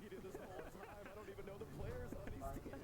repeated this the whole time. I don't even know the players on these teams.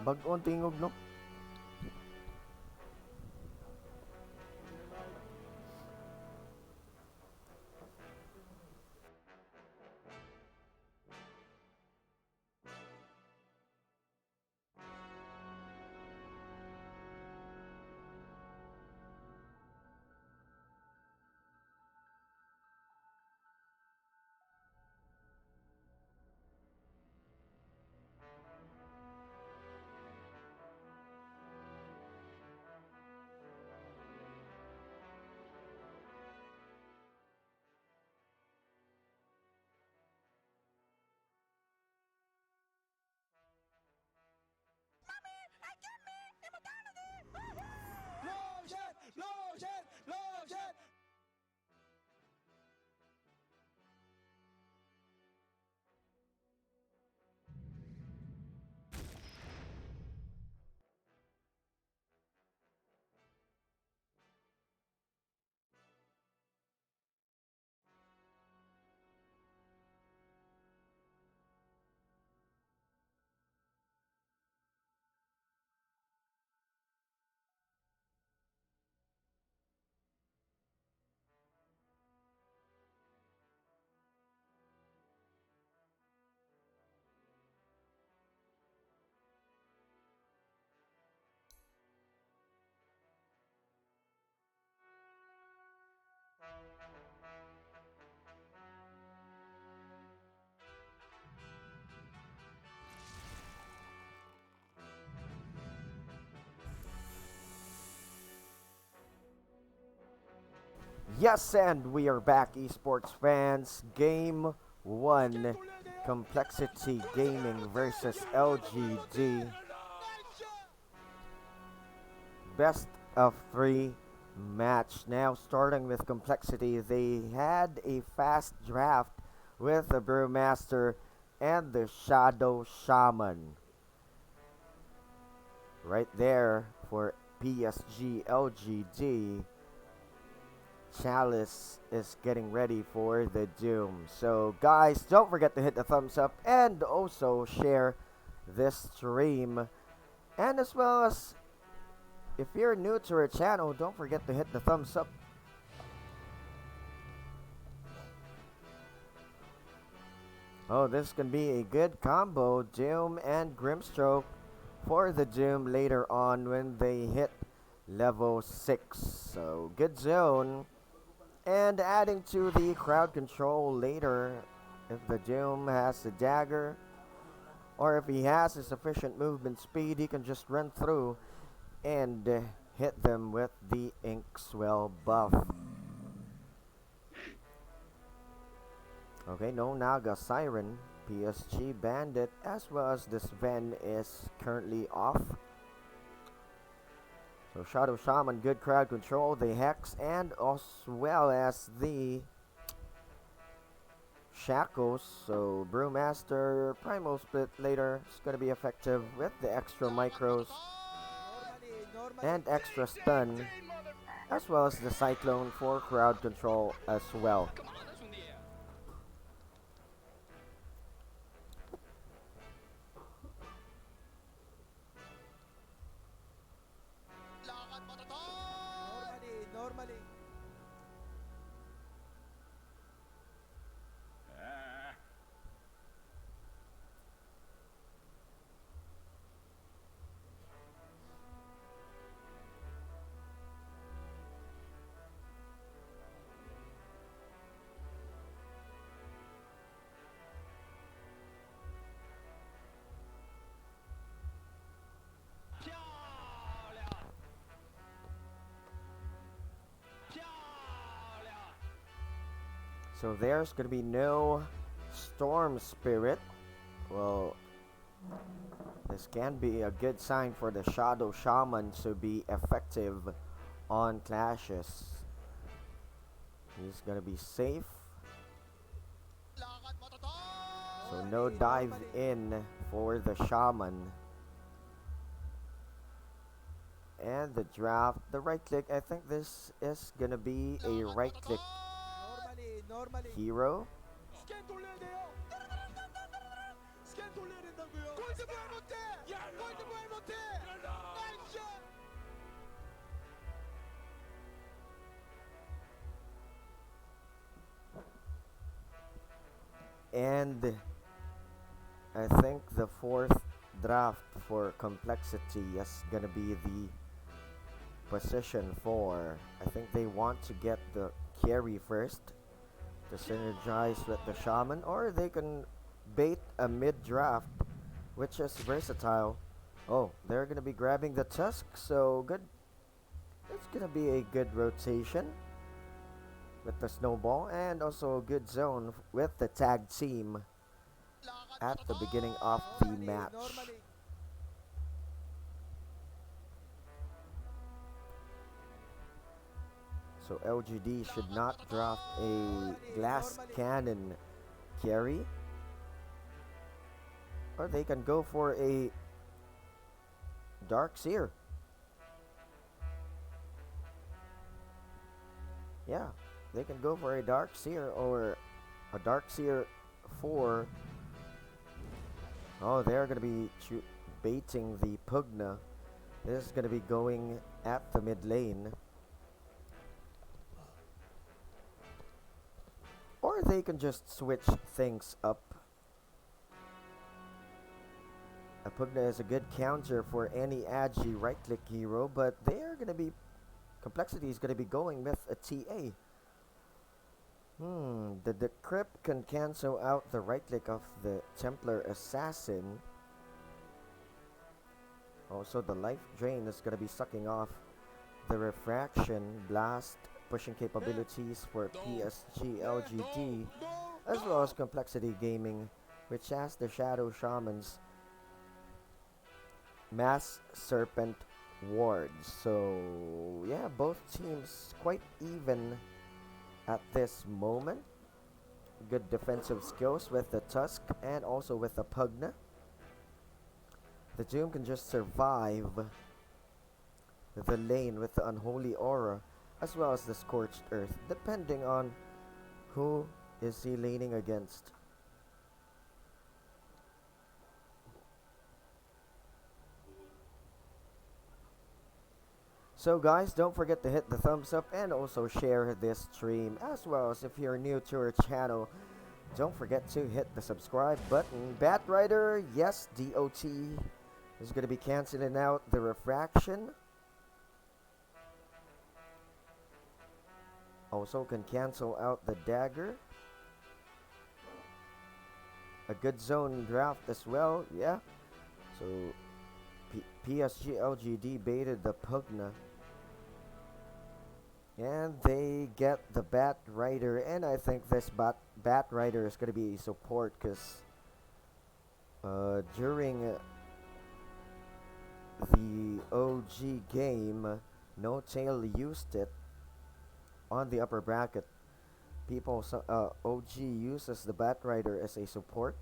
Bag-on tingog, no? Lotion! Yes, and we are back, esports fans. Game 1, Complexity Gaming versus LGD. Best of 3 match. Now, starting with Complexity, they had a fast draft with the Brewmaster and the Shadow Shaman. Right there for PSG LGD. Chalice is getting ready for the Doom. So guys, don't forget to hit the thumbs up and also share this stream. And as well as, if you're new to our channel, don't forget to hit the thumbs up. Oh, this can be a good combo, Doom and Grimstroke for the Doom later on when they hit level 6. So good zone. And adding to the crowd control later, if the Doom has the dagger, or if he has a sufficient movement speed, he can just run through and hit them with the Inkswell buff. Okay, no Naga Siren, PSG Bandit, as well as this Ven is currently off. So Shadow Shaman, good crowd control, the Hex, and as well as the Shackles. So Brewmaster, Primal Split later is going to be effective with the extra micros and extra stun, as well as the Cyclone for crowd control as well. Normally. So there's going to be no Storm Spirit. Well, this can be a good sign for the Shadow Shaman to be effective on clashes. He's going to be safe. So no dive in for the shaman. And the draft, the right click, I think this is gonna be a right click hero. 스캔 돌려야 돼요. 스캔 돌려야 된다고요. 골드볼 못해. 골드볼 못해. 나이스. And I think the fourth draft for complexity is gonna be the position 4. I think they want to get the carry first to synergize with the shaman, or they can bait a mid draft, which is versatile. Oh, they're gonna be grabbing the tusk, so good. It's gonna be a good rotation with the snowball, and also a good zone with the tag team at the beginning of the match. So LGD should not drop a glass cannon carry, or they can go for a dark seer. Yeah, they can go for a dark seer or a dark seer 4. Oh, they're gonna be baiting the Pugna. This is gonna be going at the mid lane. Or they can just switch things up. A Pugna is a good counter for any agi right click hero, but they're gonna be complexity is gonna be going with a TA. The decrypt can cancel out the right click of the Templar Assassin. Also, the life drain is gonna be sucking off the refraction blast pushing capabilities for PSG LGD, as well as Complexity Gaming, which has the Shadow Shaman's Mass Serpent wards. So yeah, both teams quite even at this moment. Good defensive skills with the Tusk and also with the Pugna. The Doom can just survive the lane with the Unholy Aura, as well as the Scorched Earth, depending on who is he laning against. So guys, don't forget to hit the thumbs up and also share this stream, as well as if you're new to our channel, don't forget to hit the subscribe button. Bat Rider, yes, DOT is going to be canceling out the refraction. Also can cancel out the dagger. A good zone draft as well, yeah. So PSG LGD baited the Pugna. And they get the Bat Rider, and I think this Bat Rider is going to be a support, because during the OG game, No Tail used it on the upper bracket. OG uses the Bat Rider as a support.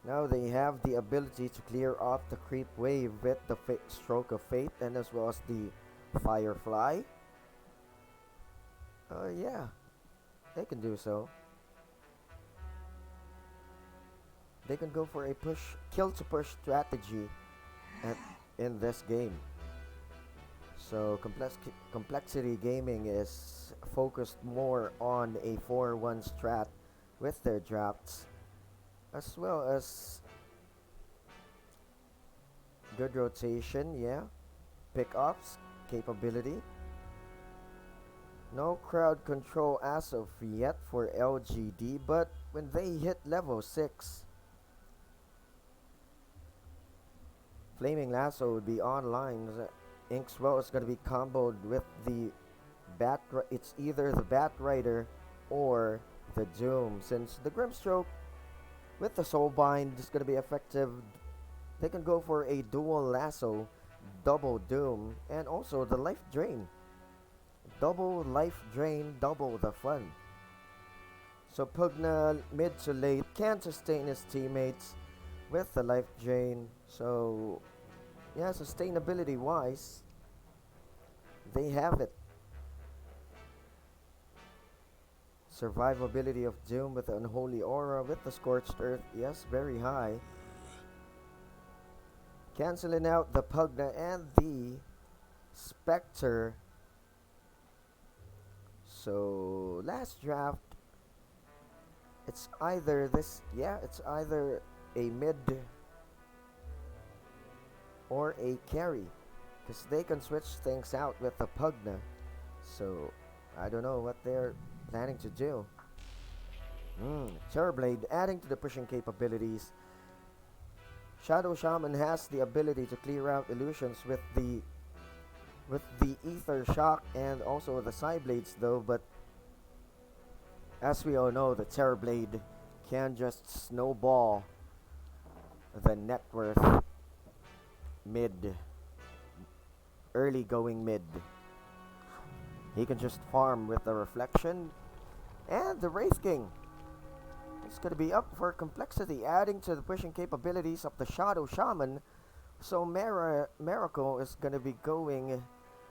Now they have the ability to clear off the creep wave with the Stroke of Fate, and as well as the Firefly. Yeah, they can do so. They can go for a kill to push strategy in this game. So Complexity Gaming is focused more on a 4-1 strat with their drafts, as well as good rotation, yeah. Pickups, capability. No crowd control as of yet for LGD, but when they hit level 6, Flaming Lasso would be online. Inkswell is going to be comboed with the it's either the Bat Rider or the Doom, since the Grimstroke with the Soulbind is going to be effective. They can go for a dual lasso, double Doom, and also the Life Drain. double life drain, double the fun. So Pugna mid to late can sustain his teammates with the life drain. So yeah, sustainability wise, they have it. Survivability of Doom with the Unholy Aura, with the Scorched Earth, yes, very high. Canceling out the Pugna and the Spectre. So last draft, it's either this, yeah, it's either a mid or a carry, because they can switch things out with the Pugna. So I don't know what they're planning to do. Terrorblade adding to the pushing capabilities. Shadow Shaman has the ability to clear out illusions with the Ether Shock and also the Side Blades though, but as we all know, the Terrorblade can just snowball the net worth mid, early going mid. He can just farm with the Reflection and the Wraith King. It's going to be up for complexity, adding to the pushing capabilities of the Shadow Shaman. So Miracle is going to be going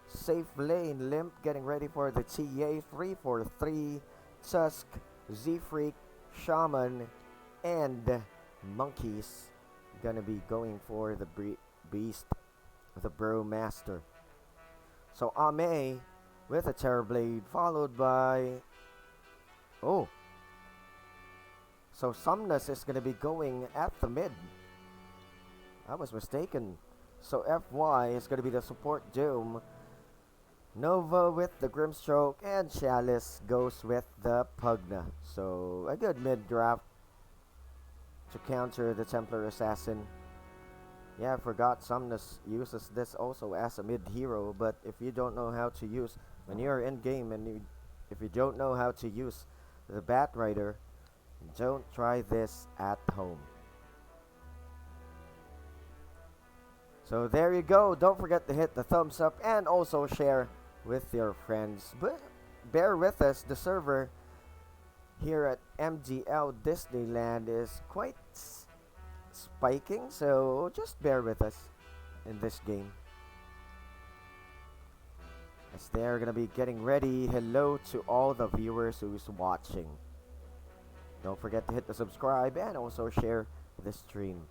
safe lane, Limp getting ready for the TA 343, Tusk, Z-Freak, Shaman, and Monkeys gonna be going for the Beast, the Bro Master. So Ame with a Terrorblade, followed by so Sumnus is gonna be going at the mid. I was mistaken. So FY is gonna be the support Doom. Nova with the Grimstroke, and Chalice goes with the Pugna. So a good mid draft to counter the Templar Assassin. Yeah, I forgot Sumnus uses this also as a mid hero, but if you don't know how to use, when you're in game and if you don't know how to use the Bat Rider, don't try this at home. So there you go. Don't forget to hit the thumbs up and also share with your friends. But bear with us, the server here at MDL Disneyland is quite spiking, so just bear with us in this game. As they're gonna be getting ready, hello to all the viewers who's watching. Don't forget to hit the subscribe and also share the stream.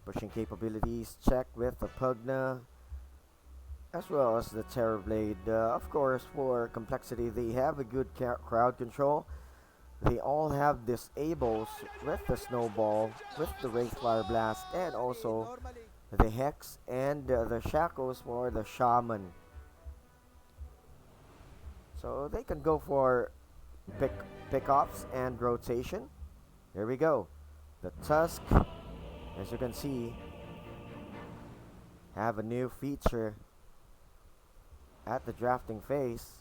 Pushing capabilities check with the Pugna, as well as the Terrorblade. Of course, for complexity, they have a good crowd control. They all have disables with the Snowball, with the Wraith Fire Blast, and also the Hex and the Shackles for the Shaman. So they can go for pickoffs and rotation. Here we go. The Tusk, as you can see, have a new feature at the drafting phase.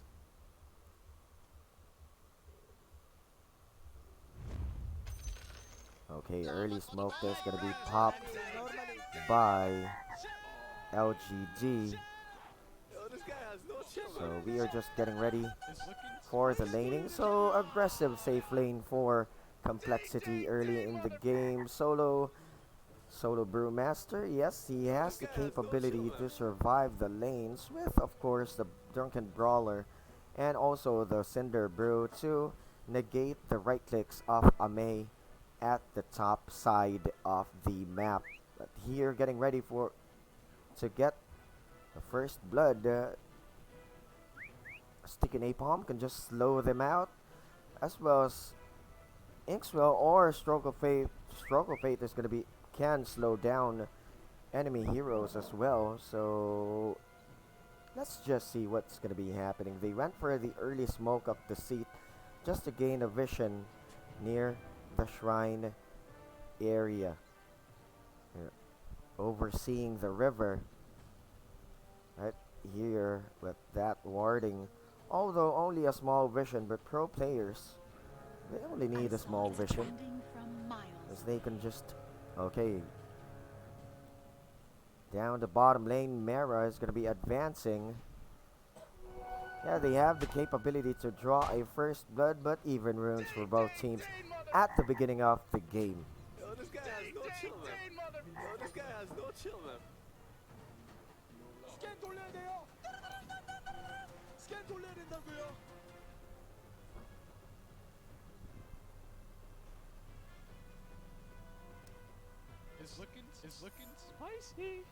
Okay, early smoke is gonna be popped by LGD. So we are just getting ready for the laning. So aggressive safe lane for complexity early in the game. Solo Brewmaster, yes, he has the capability to survive the lanes with, of course, the Drunken Brawler and also the Cinder Brew to negate the right clicks of Ame at the top side of the map. But here, getting ready to get the first blood. Sticky Napalm can just slow them out, as well as Inkswell or Stroke of Fate. Stroke of Fate is gonna be can slow down enemy heroes as well. So let's just see what's gonna be happening. They went for the early smoke of the seat just to gain a vision near the shrine area, overseeing the river right here with that warding. Although only a small vision, but pro players, they only need a small vision, as they can just, okay, Down the bottom lane, Mera is going to be advancing. Yeah, they have the capability to draw a first blood, but even runes for both teams at the beginning of the game. Yo, this guy has no chill, man. Yo, this guy has no chill, man. 스캔 돌려야 돼요. 스캔 돌려야 된다고요. It's looking spicy.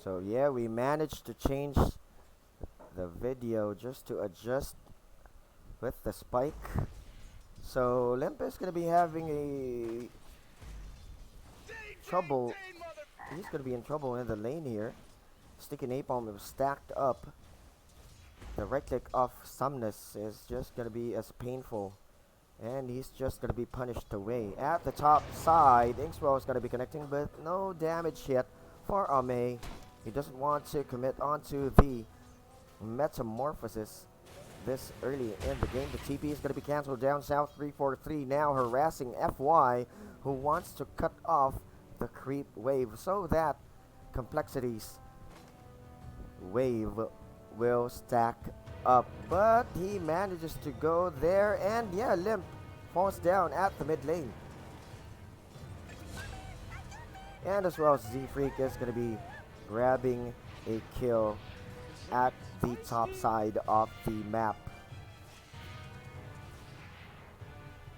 So yeah, we managed to change the video just to adjust with the spike. So Limp is gonna be having a trouble. He's gonna be in trouble in the lane here. Sticky Napalm is stacked up. The right click of Sumnus is just gonna be as painful. And he's just gonna be punished away. At the top side, Inkswell is gonna be connecting, but no damage yet for Ame. He doesn't want to commit onto the Metamorphosis this early in the game. The TP is gonna be cancelled down south 343, now harassing FY, who wants to cut off the creep wave so that Complexity's wave will stack up, but he manages to go there, and yeah, Limp falls down at the mid lane. And as well, Z-Freak is going to be grabbing a kill at the top side of the map.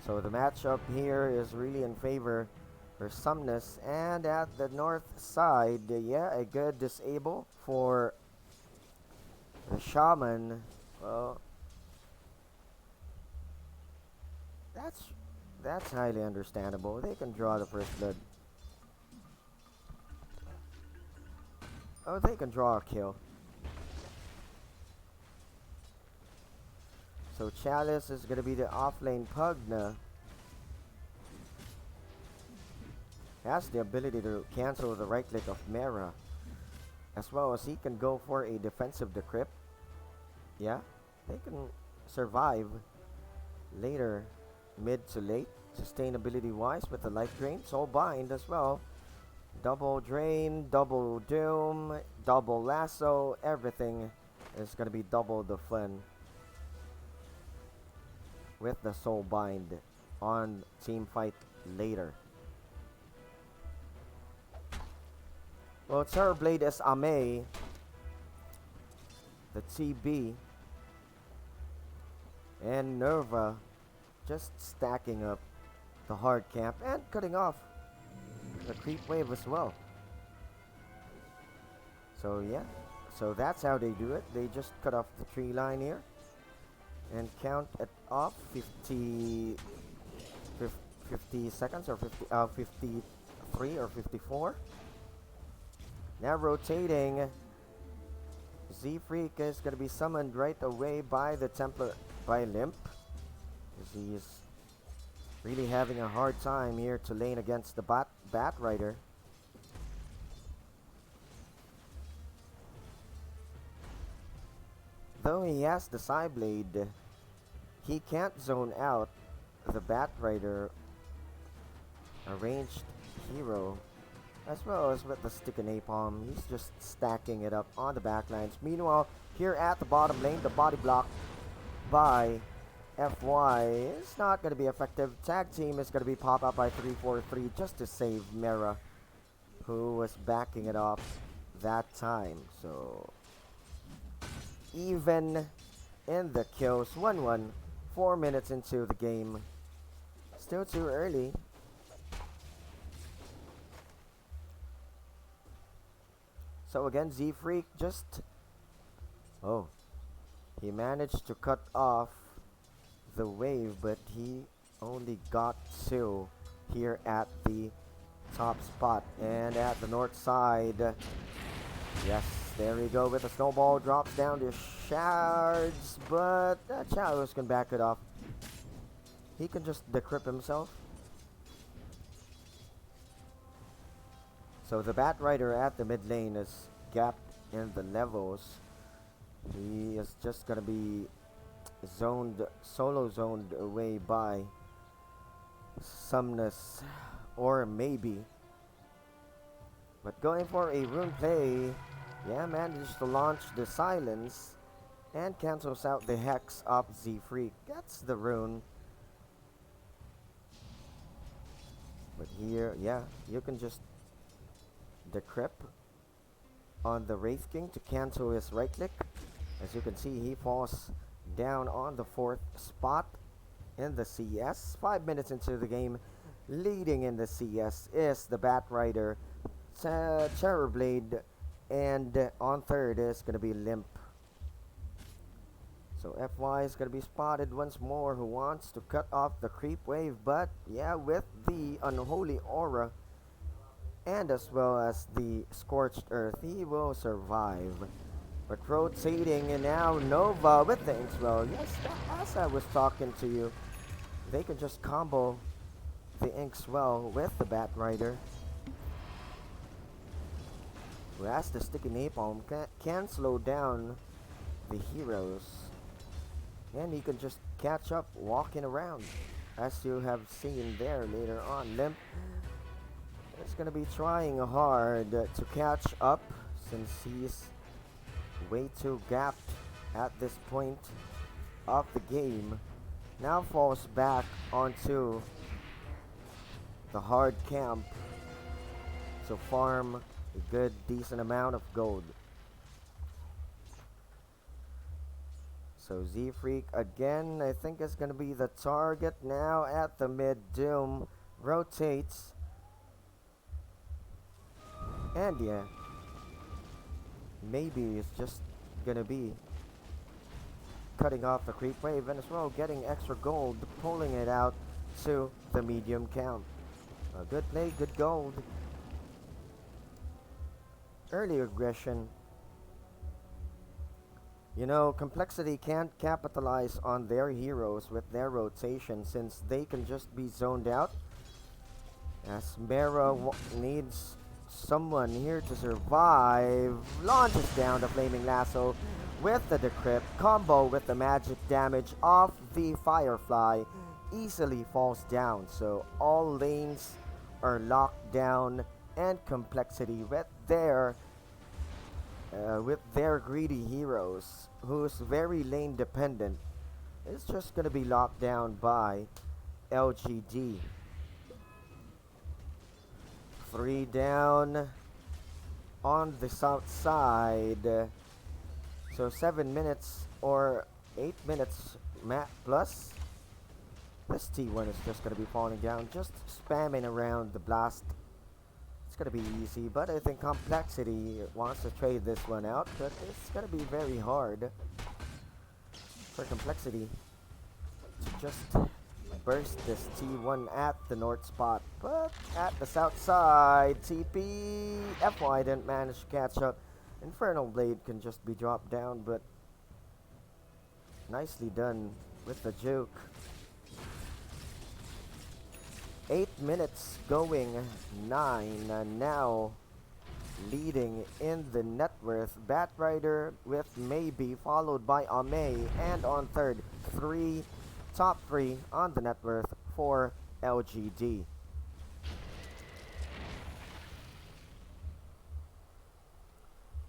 So the matchup here is really in favor for Sumnus, and at the north side, yeah, a good disable for the Shaman. Well, that's highly understandable. They can draw the first blood. Oh, they can draw a kill. So Chalice is gonna be the offlane Pugna. Has the ability to cancel the right click of Mera, as well as he can go for a defensive decrypt. Yeah, they can survive later, mid to late, sustainability wise, with the life drain. Soul Bind as well. Double drain, double doom, double lasso, everything is gonna be double the fun with the Soul Bind on team fight later. Well, Terrorblade is Ame. The TB and Nerva just stacking up the hard camp and cutting off the creep wave as well. So yeah, so that's how they do it. They just cut off the tree line here and count it off 50 seconds, or 53 or 54. Now rotating, Z-Freak is going to be summoned right away by the Templar, by Limp. He is really having a hard time here to lane against the Bat Rider. Though he has the Psyblade, he can't zone out the Bat Rider, a ranged hero, as well as with the Stick and Napalm. He's just stacking it up on the backlines. Meanwhile, here at the bottom lane, the body block by FY is not going to be effective. Tag team is going to be pop up by 343 just to save Mera, who was backing it off that time. So even in the kills, 1-1, 4 minutes into the game. Still too early. So again, Z-Freak just... Oh. He managed to cut off the wave, but he only got 2 here at the top spot. And at the north side... Yes, there we go with the snowball. Drops down to shards, but Chalice can back it off. He can just decrypt himself. So the Bat Rider at the mid lane is gapped in the levels. He is just gonna be solo zoned away by Sumnus or maybe. But going for a rune play, yeah, manages to launch the silence and cancels out the hex of Z-Freak. Gets the rune. But here, yeah, you can just decrypt on the Wraith King to cancel his right click. As you can see, he falls down on the 4th spot in the CS. 5 minutes into the game, leading in the CS is the Bat Rider, Terrorblade, and on 3rd is going to be Limp. So FY is going to be spotted once more, who wants to cut off the creep wave, but yeah, with the Unholy Aura and as well as the Scorched Earth, he will survive. But rotating, and now Nova with the Inkswell. Yes, as I was talking to you, they can just combo the Inkswell with the Bat Rider. Whereas the Sticky Napalm can slow down the heroes. And he can just catch up walking around, as you have seen there later on. Limp is going to be trying hard to catch up, since he's way too gapped at this point of the game. Now falls back onto the hard camp to farm a good decent amount of gold. So Z-Freak again, I think is going to be the target now at the mid. Doom rotates. And yeah, maybe it's just going to be cutting off the creep wave and as well getting extra gold, pulling it out to the medium camp. A good play, good gold. Early aggression. You know, Complexity can't capitalize on their heroes with their rotation, since they can just be zoned out. As Mera needs someone here to survive. Launches down the Flaming Lasso with the Decrypt. Combo with the magic damage of the Firefly. Easily falls down. So all lanes are locked down, and Complexity with their greedy heroes, who's very lane dependent, is just gonna be locked down by LGD. 3 down on the south side. So 7 minutes or 8 minutes plus. This T1 is just gonna be falling down, just spamming around the blast. It's gonna be easy, but I think Complexity wants to trade this one out, but it's gonna be very hard for Complexity to just burst this T1 at the north spot. But at the south side, TP, FY didn't manage to catch up. Infernal Blade can just be dropped down, but nicely done with the juke. 8 minutes going, 9 now leading in the net worth. Bat Rider with Maybe, followed by Ame, and on third, top 3 on the net worth for LGD.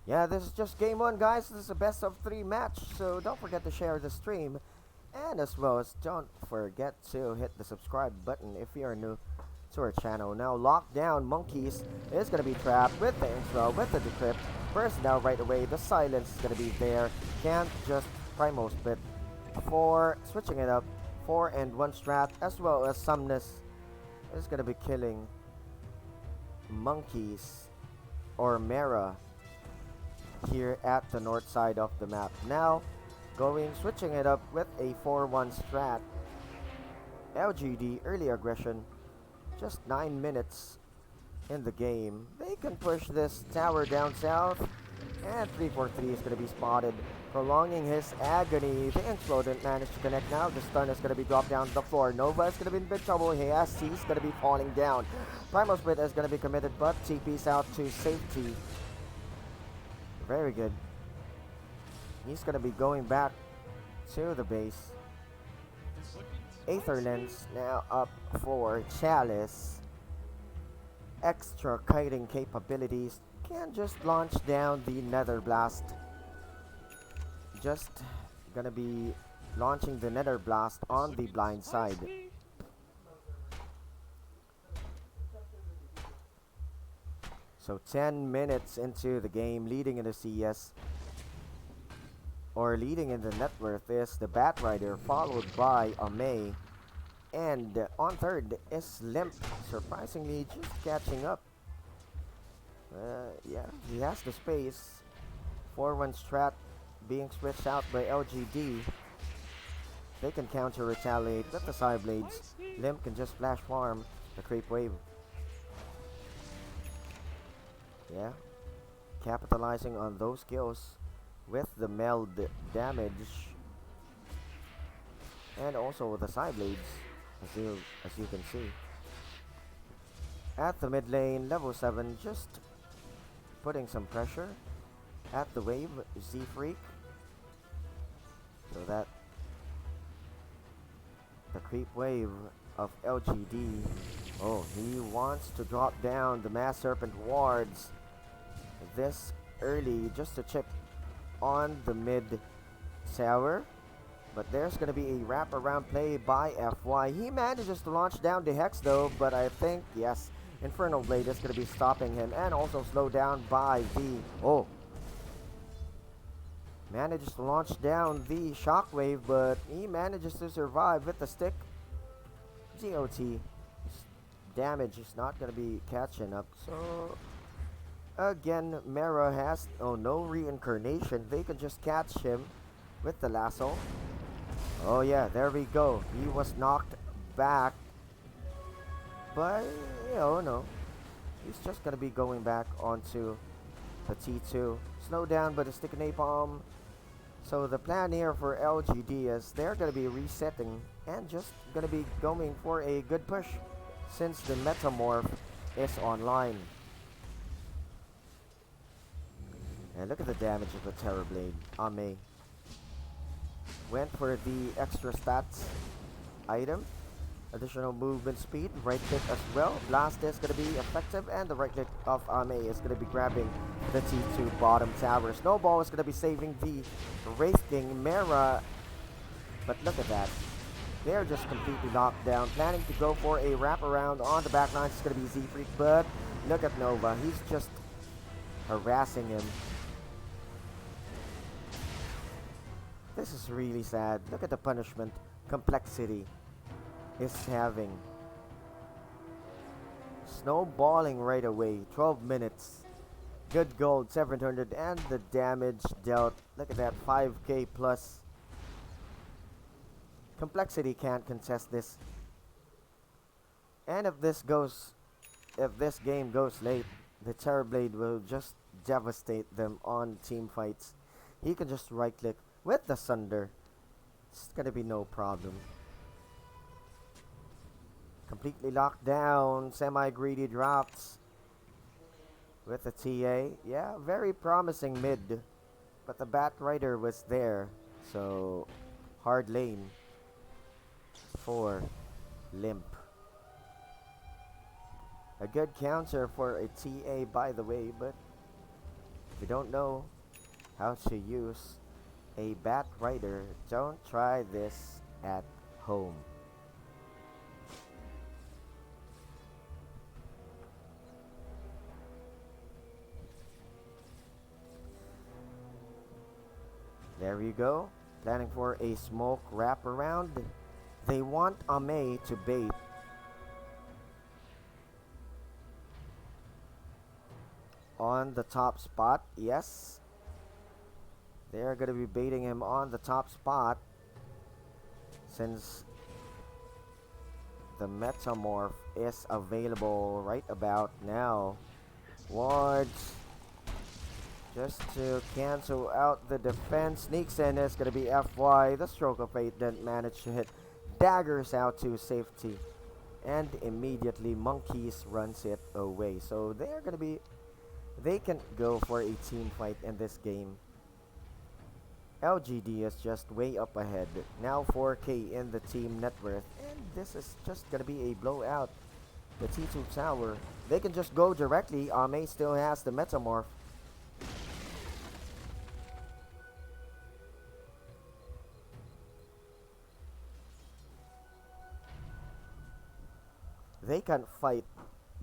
Yeah, this is just game 1, guys. This is a best of 3 match, so don't forget to share the stream. And as well as don't forget to hit the subscribe button if you are new to our channel. Now Lockdown Monkeys is going to be trapped with the intro, with the decrypt. First now right away, the silence is going to be there. Can't just Primal Split for switching it up. 4 and 1 strat, as well as Sumnus is going to be killing Monkeys or Mera here at the north side of the map. Now switching it up with a 4-1 strat. LGD early aggression, just 9 minutes in the game. They can push this tower down south, and 343 is going to be spotted, prolonging his agony. The Inflow didn't manage to connect now. The stun is going to be dropped down to the floor. Nova is going to be in big trouble. He's going to be falling down. Primal Split is going to be committed, but TP's out to safety. Very good. He's going to be going back to the base. Aether Lens now up for Chalice. extra kiting capabilities, can just launch down the Nether Blast. Just gonna be launching the Nether Blast on the blind side. So 10 minutes into the game, leading in the CS, or leading in the net worth, is the Bat Rider, followed by Amei. And on third is Limp, surprisingly just catching up. Yeah, he has the space. 4-1 strat being switched out by LGD. They can counter retaliate with the side blades. Limp can just flash farm the creep wave. Yeah, capitalizing on those kills with the meld damage and also the side blades, as you can see. At the mid lane, level 7 just putting some pressure at the wave, Z Freak, so that the creep wave of LGD, oh, he wants to drop down the Mass Serpent wards this early just to chip on the mid tower. But there's gonna be a wraparound play by FY. He manages to launch down the Hex though, but I think, yes, Infernal Blade is gonna be stopping him, and also slowed down by the, oh, manages to launch down the Shockwave, but he manages to survive with the stick. GOT damage is not gonna be catching up, so again, Mera has, oh, no reincarnation. They can just catch him with the lasso. Oh yeah, there we go. He was knocked back, but no, he's just gonna be going back onto the T2. Slowed down by the stick of napalm. So the plan here for LGD is they're gonna be resetting and just gonna be going for a good push since the Metamorph is online. And look at the damage of the Terror Blade. Amei went for the extra stats item. Additional movement speed, right click as well. Blast is going to be effective, and the right click of Amei is going to be grabbing the T2 bottom tower. Snowball is going to be saving the Wraith King Mera. But look at that. They're just completely locked down. Planning to go for a wraparound on the back line. It's going to be Z-Freak, but look at Nova. He's just harassing him. This is really sad. Look at the punishment Complexity is having. Snowballing right away. 12 minutes. Good gold, 700, and the damage dealt. Look at that, 5k plus. Complexity can't contest this. And if this game goes late, the Terrorblade will just devastate them on team fights. He can just right click with the Sunder. It's gonna be no problem. Completely locked down. Semi-greedy drops with the TA. Yeah, very promising mid. But the Bat Rider was there. So, hard lane for Limp. A good counter for a TA, by the way, but if you don't know how to use a Bat Rider, don't try this at home. There you go. Planning for a smoke wraparound. They want Amei to bait. On the top spot, yes. They're gonna be baiting him on the top spot. Since the Metamorph is available right about now. Wards. Just to cancel out the defense. Sneaks in is going to be FY. The Stroke of Fate didn't manage to hit. Daggers out to safety. And immediately Monkeys runs it away. So they're going to be... They can go for a team fight in this game. LGD is just way up ahead. Now 4k in the team net worth. And this is just going to be a blowout. The T2 tower They can just go directly. Ame still has the Metamorph. They can't fight.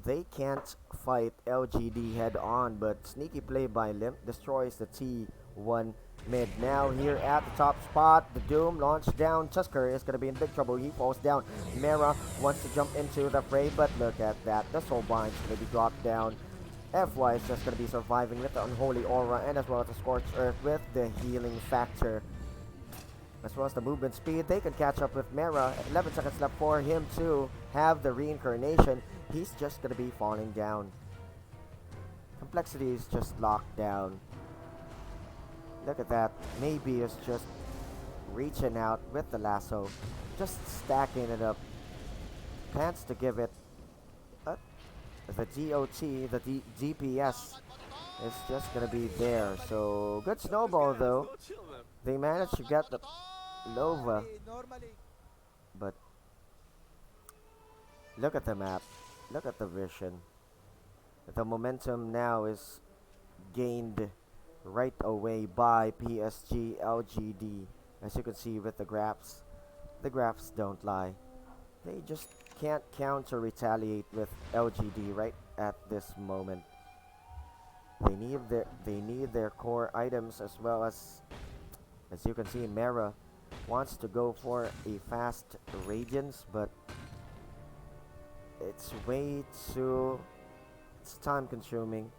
They can't fight LGD head on, but sneaky play by Limp destroys the T1 mid. Now here at the top spot, the Doom launched down. Tusker is gonna be in big trouble. He falls down. Mera wants to jump into the fray, but look at that. The Soul Bind's gonna be dropped down. FY is just gonna be surviving with the Unholy Aura and as well as the Scorched Earth with the healing factor. As well as the movement speed, they can catch up with Mera. 11 seconds left for him to have the reincarnation. He's just gonna be falling down. Complexity is just locked down. Look at that. Maybe it's just reaching out with the lasso. Just stacking it up. Plans to give it the DOT, the DPS is just gonna be there. So good snowball though. They managed to get the Nova. But look at the map. Look at the vision. The momentum now is gained right away by PSG LGD. As you can see with the graphs don't lie. They just can't counter retaliate with LGD right at this moment. They need their core items as well as you can see Mera wants to go for a fast Radiance, but it's time consuming.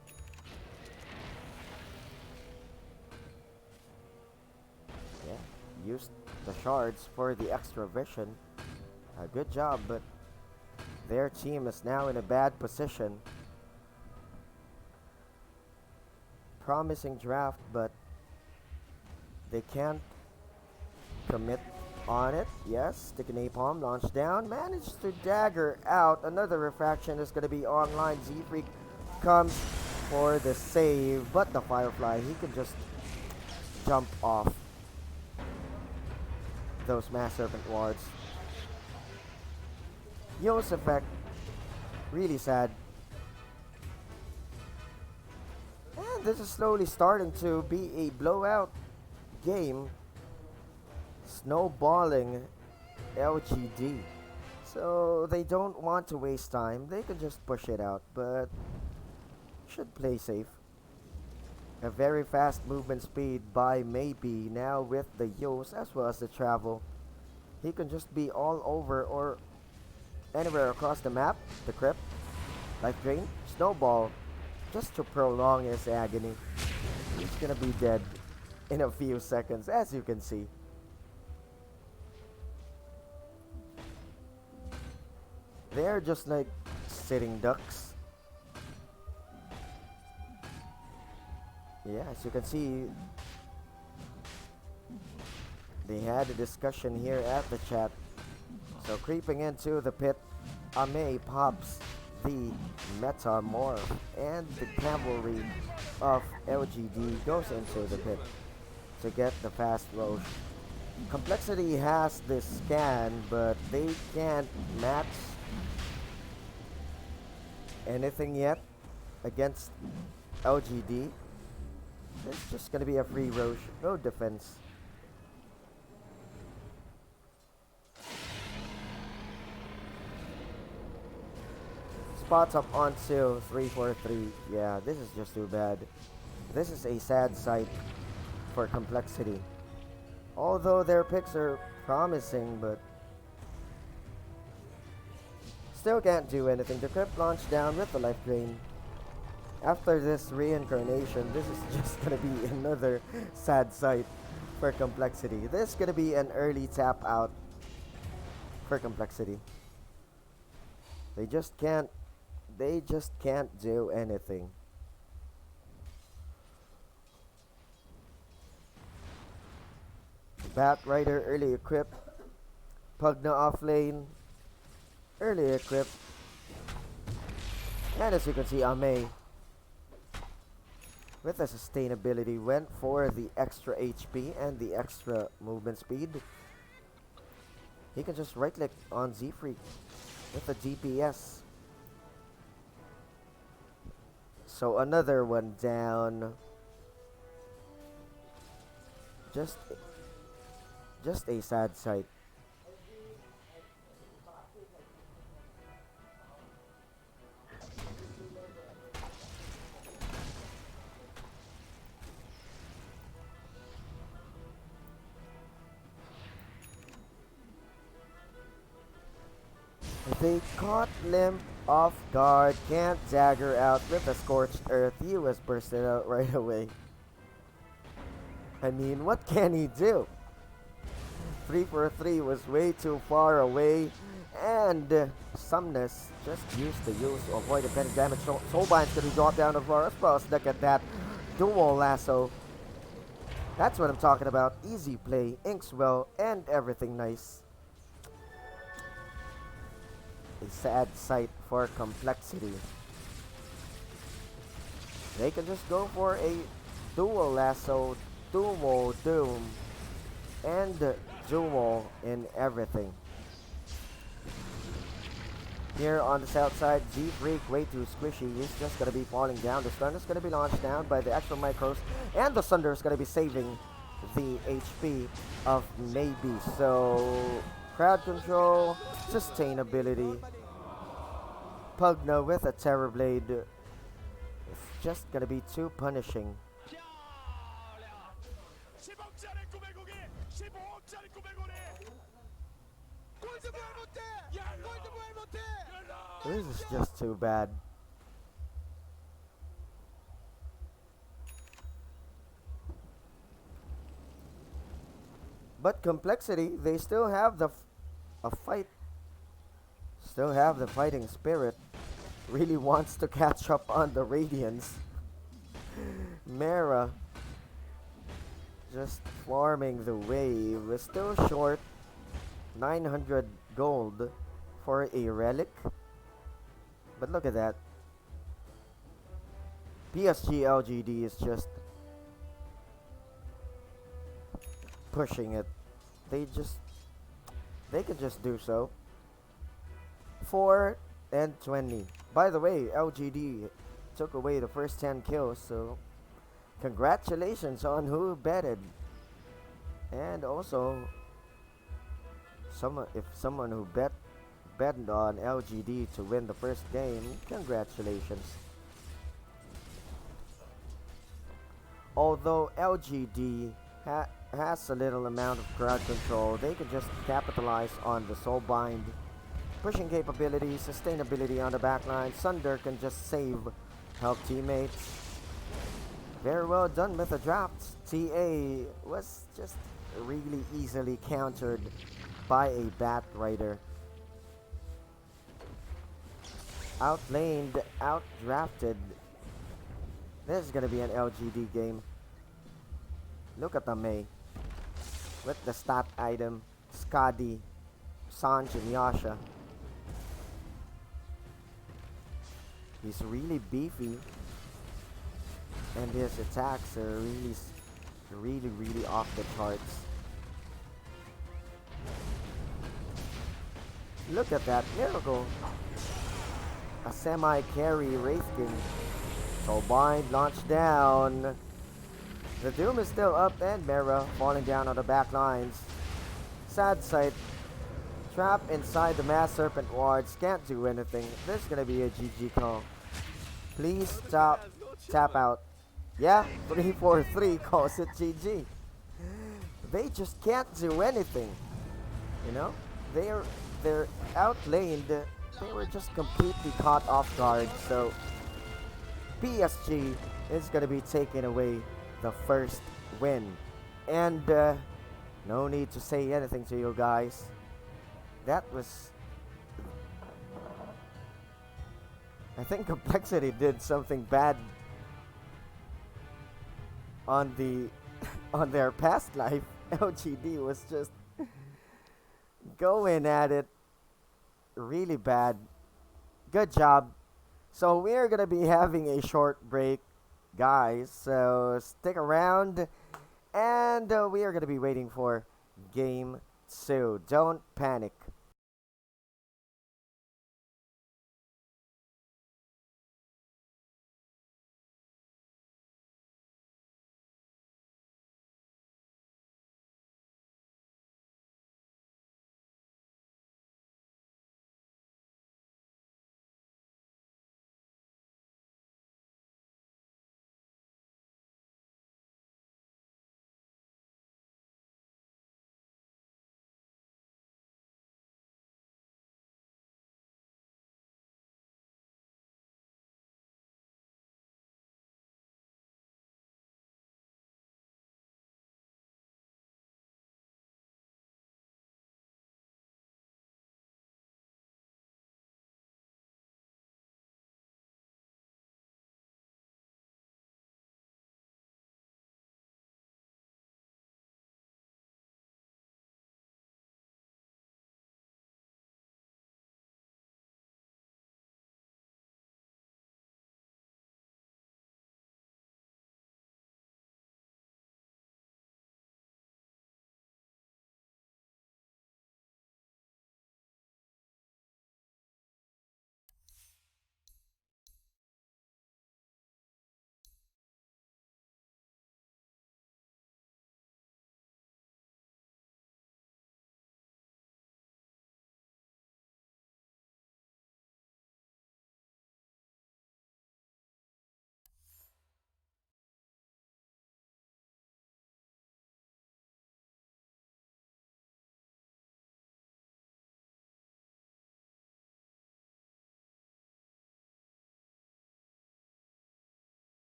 Yeah, used the shards for the extra vision. A good job, but their team is now in a bad position. Promising draft, but they can't commit on it. Yes, stick an napalm, launch down, managed to dagger out. Another refraction is going to be online. Z-Freak comes for the save, but the Firefly, he can just jump off those Mass Serpent wards. Yo's effect, really sad. And this is slowly starting to be a blowout game. Snowballing LGD. So they don't want to waste time. They can just push it out, but should play safe. A very fast movement speed by Maybe now with the Yos as well as the travel. He can just be all over or anywhere across the map. The Crypt, Life Drain, Snowball, just to prolong his agony. He's gonna be dead in a few seconds, as you can see. They're just like sitting ducks. Yeah, as you can see, they had a discussion here at the chat. So creeping into the pit, Ame pops the Metamorph, and the cavalry of LGD goes into the pit to get the fast Roche. Complexity has this scan, but they can't match anything yet against LGD. It's just gonna be a free Roche, no defense. Spots up onto 343. Yeah, this is just too bad. This is a sad sight for Complexity. Although their picks are promising, but still can't do anything. The Crypt launched down with the Life Drain. After this reincarnation, this is just gonna be another sad sight for Complexity. This is gonna be an early tap out for Complexity. They just can't do anything. Batrider early equipped. Pugna off lane. Early equipped. And as you can see, Ame with the sustainability went for the extra HP and the extra movement speed. He can just right click on Z-Freak with the DPS. So another one down. Just just a sad sight. They caught Limp off guard, can't dagger out with a scorched earth. He was bursted out right away. I mean, what can he do? 3 for 3 was way too far away, and Sumnus just used the use to avoid the better damage. Soulbind's gonna be dropped down the floor as well. Look at that dual lasso. That's what I'm talking about. Easy play, inks well, and everything nice. A sad sight for Complexity. They can just go for a dual lasso, dual doom, and dual in everything. Here on the south side, G-Freak way too squishy. He's just gonna be falling down. The stun is gonna be launched down by the extra micros, and the Sunder is gonna be saving the HP of Maybe. So crowd control, sustainability. Pugna with a Terrorblade. It's just gonna be too punishing. This is just too bad. But Complexity, they still have the a fight. Still have the fighting spirit. Really wants to catch up on the Radiance. Mara just farming the wave. Is still short 900 gold for a relic. But look at that. PSG LGD is just pushing it. They can just do so. 4 and 20. By the way, LGD took away the first 10 kills, so congratulations on who betted. And also, if someone who bet on LGD to win the first game, congratulations. Although LGD has a little amount of crowd control, they can just capitalize on the Soulbind. Pushing capability, sustainability on the backline. Sunder can just save, help teammates. Very well done with the drafts. TA was just really easily countered by a Bat Rider. Outlaned, outdrafted. This is gonna be an LGD game. Look at the May with the stat item, Skadi, Sanj, and Yasha. He's really beefy, and his attacks are really off the charts. Look at that miracle! A semi-carry Wraith King. Soulbind launched down. The Doom is still up, and Mera falling down on the back lines. Sad sight. Trap inside the Mass Serpent wards. Can't do anything. This is gonna be a GG call. Please tap out. Yeah, 3-4-3 calls it GG. They just can't do anything. You know? They're outlaned. They were just completely caught off guard. So PSG is gonna be taking away the first win. And no need to say anything to you guys. That was, I think Complexity did something bad on their past life. LGD was just going at it really bad. Good job. So we're gonna be having a short break, guys, so stick around, and we are gonna be waiting for game 2. Don't panic.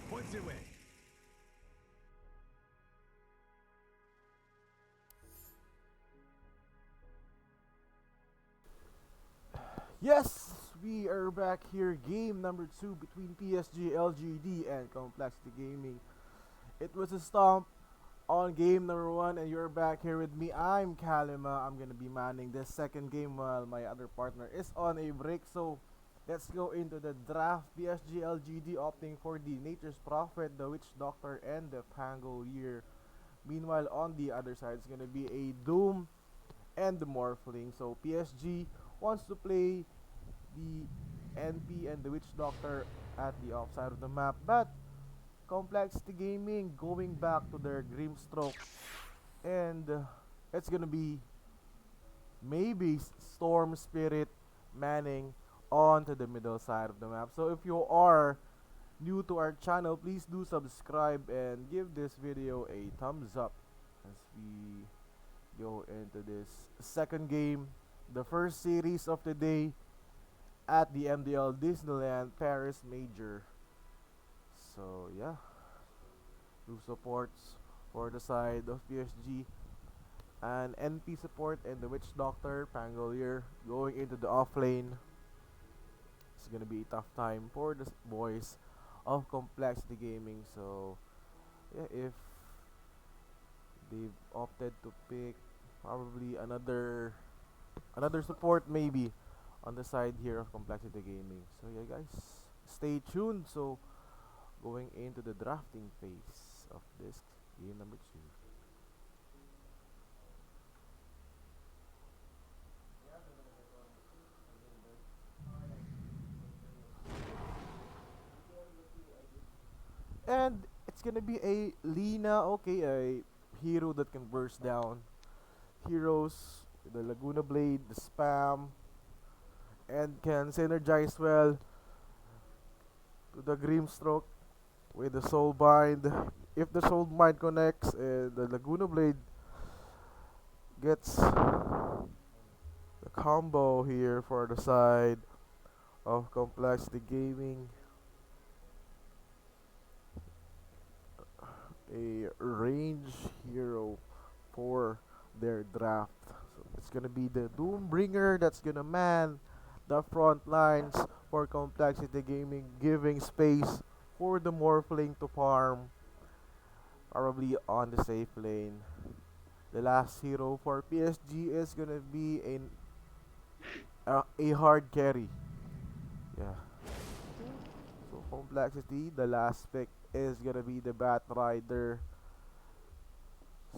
Points away. Yes, we are back here. Game number 2 between PSG, LGD, and Complexity Gaming. It was a stomp on game number 1, and you're back here with me. I'm Kalima. I'm gonna be manning this second game while my other partner is on a break. So let's go into the draft. PSG, LGD opting for the Nature's Prophet, the Witch Doctor, and the Pangolier. Meanwhile, on the other side, it's gonna be a Doom and the Morphling. So PSG wants to play the NP and the Witch Doctor at the offside of the map, but Complexity Gaming going back to their Grimstroke, and it's gonna be maybe Storm Spirit manning onto the middle side of the map. So if you are new to our channel, please do subscribe and give this video a thumbs up as we go into this second game, the first series of the day at the MDL Disneyland Paris Major. So yeah, two supports for the side of PSG, and NP support and the Witch Doctor Pangolier going into the off lane. It's gonna be a tough time for the boys of Complexity Gaming. So yeah, if they've opted to pick probably another support maybe on the side here of Complexity Gaming. So yeah guys, stay tuned. So going into the drafting phase of this game number 2. And it's gonna be a Lina, okay, a hero that can burst down heroes, the Laguna Blade, the spam, and can synergize well to the Grimstroke with the Soul Bind. If the Soul Bind connects and the Laguna Blade gets the combo here for the side of Complexity Gaming, a range hero for their draft. So it's gonna be the Doombringer that's gonna man the front lines for Complexity Gaming, giving space for the Morphling to farm, probably on the safe lane. The last hero for PSG is gonna be a hard carry. Yeah. So Complexity, the last pick is gonna be the Bat Rider.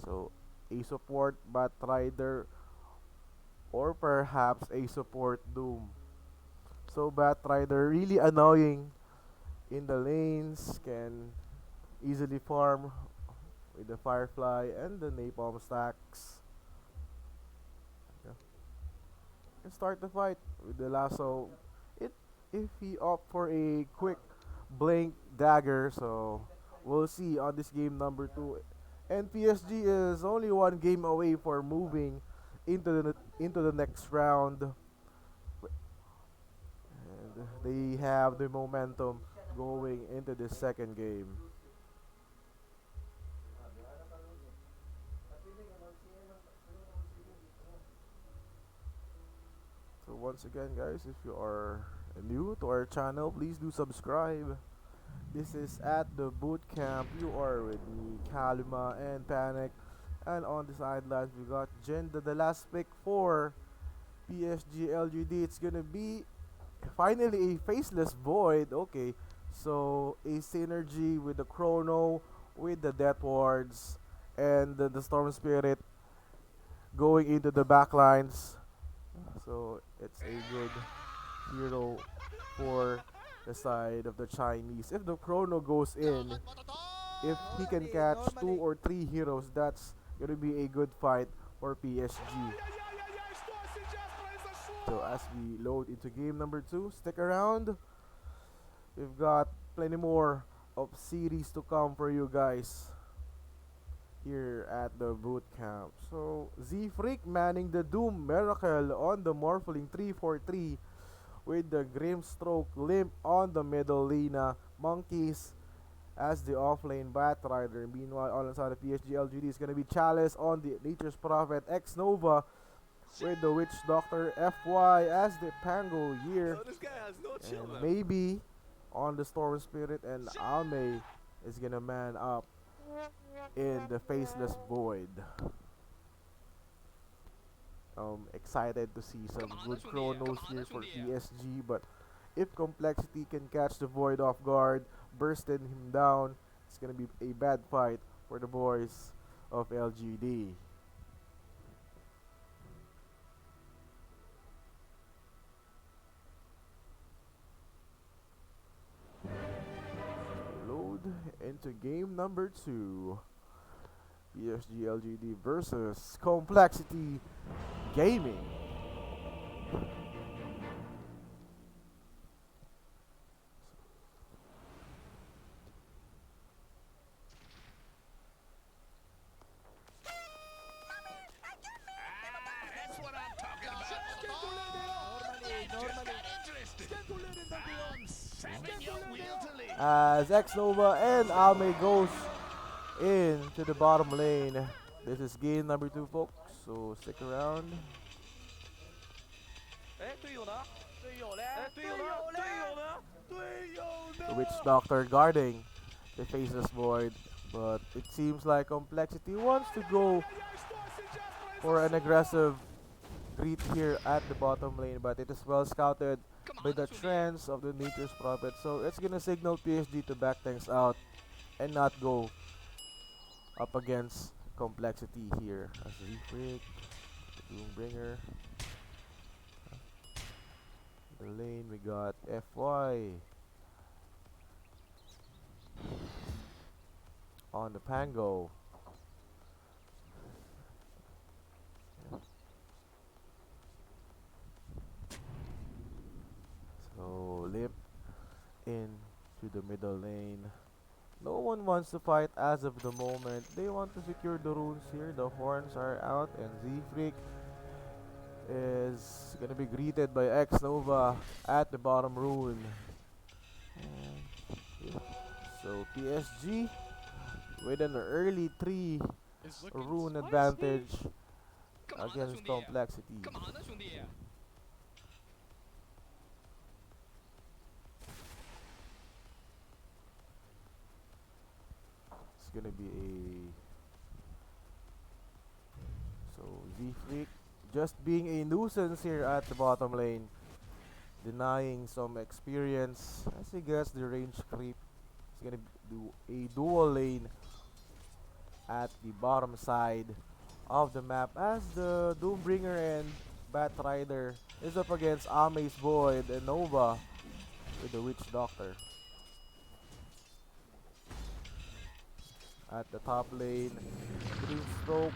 So a support Bat Rider or perhaps a support Doom. So Bat Rider really annoying in the lanes, can easily farm with the Firefly and the Napalm stacks. Yeah. Can start the fight with the lasso. If he opt for a quick blink dagger, so we'll see on this game number 2. And PSG is only one game away for moving into the next round. And they have the momentum going into the second game. So once again, guys, if you are new to our channel, please do subscribe. This is at the boot camp. You are with me, Kalima and Panic. And on the sidelines, we got Jinda, the last pick for PSG LGD. It's gonna be finally a faceless void. Okay, so a synergy with the Chrono, with the Death Wards, and the Storm Spirit going into the backlines. So it's a good hero for the side of the Chinese. If the Chrono goes in, if he can catch 2 or 3 heroes, that's gonna be a good fight for PSG. So as we load into game number 2, stick around. We've got plenty more of series to come for you guys here at the boot camp. So Z-Freak manning the Doom Miracle on the Morphling 343 with the Grimstroke Limp on the middle Lina. Monkeys as the offlane Bat Rider. Meanwhile, on the side of PSG LGD is gonna be Chalice on the Nature's Prophet. X Nova with the Witch Doctor. FY as the Pango Year. So this guy has no chill, And man. maybe on the Storm Spirit, and Ame is gonna man up in the Faceless Void. Excited to see some good chronos here for PSG, but if Complexity can catch the Void off guard, bursting him down, it's gonna be a bad fight for the boys of LGD. Load into game number 2. PSG LGD versus Complexity Gaming. That's what I'm talking about. As X Nova and Ame goes into the bottom lane. This is game number 2, folks, so stick around. The Witch Doctor guarding the Faceless Void, but it seems like Complexity wants to go for an aggressive greet here at the bottom lane, but it is well scouted by the trends of the Nature's Prophet, so it's gonna signal PSG to back things out and not go up against Complexity here. As Z-Freak, Doombringer. The lane we got FY on the Pango. the middle lane. No one wants to fight as of the moment. They want to secure the runes here. The horns are out and Z-Freak is gonna be greeted by X Nova at the bottom rune. And yeah. So PSG with an early 3 It's looking rune spicy. advantage Come on, against 兄弟。 complexity. Come on, 兄弟。 It's gonna be a so Z-Freak just being a nuisance here at the bottom lane, denying some experience as he gets the range creep. He's gonna do a dual lane at the bottom side of the map as the Doombringer and Batrider is up against Amaze Void and Nova with the Witch Doctor. At the top lane, Green Stroke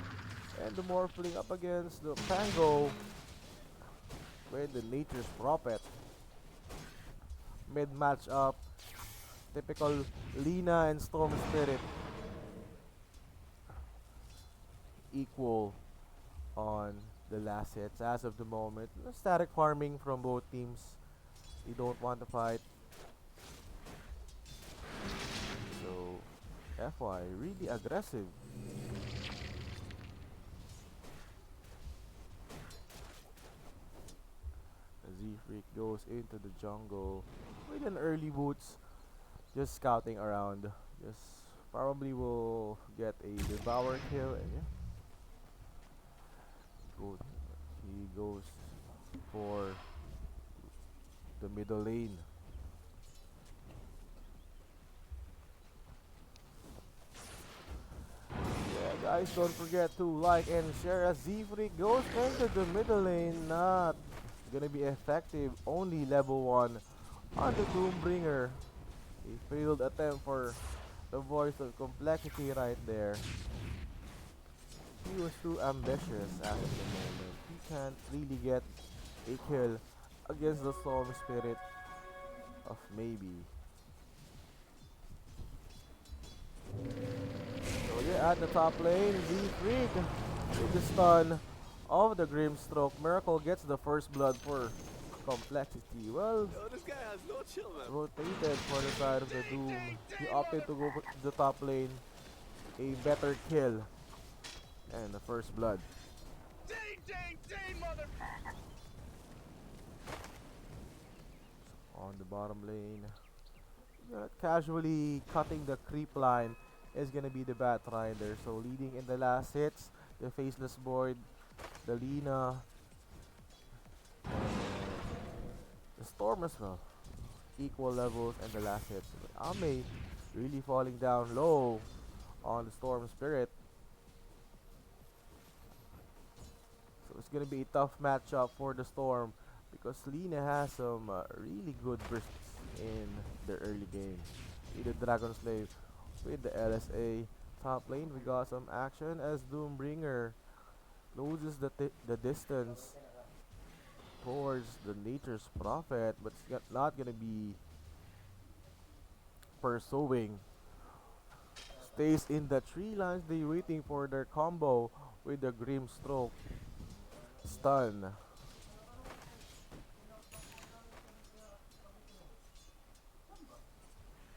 and the Morphling up against the Pango with the Nature's Prophet. Mid matchup, typical Lina and Storm Spirit equal on the last hits as of the moment. Static farming from both teams. They don't want to fight. So FY really aggressive. Z-Freak goes into the jungle with an early boots, just scouting around. Just probably will get a devour kill and yeah. He goes for the middle lane. Yeah, guys, don't forget to like and share as Z-Freak goes into the middle lane. Not gonna be effective. Only level 1 on the Doombringer. A failed attempt for the voice of complexity right there. He was too ambitious at the moment. He can't really get a kill against the Storm Spirit of maybe. So yeah, at the top lane, Z-Freak with the stun of the Grimstroke. Miracle gets the first blood for complexity. Well, Yo, this guy has no chill, man. rotated for the side of the Doom. He opted to go for the top lane. A better kill. And the first blood. On the bottom lane. Casually cutting the creep line is gonna be the Batrider. So leading in the last hits, the Faceless Void, the Lina, and the Storm as well. Equal levels and the last hits. But Ame really falling down low on the Storm Spirit. So it's gonna be a tough matchup for the Storm because Lina has some really good bursts in the early game. The Dragon Slave with the LSA. Top lane, we got some action as Doombringer closes the distance towards the Nature's Prophet, but it's not gonna be pursuing. Stays in the tree lines. They waiting for their combo with the Grim Stroke stun.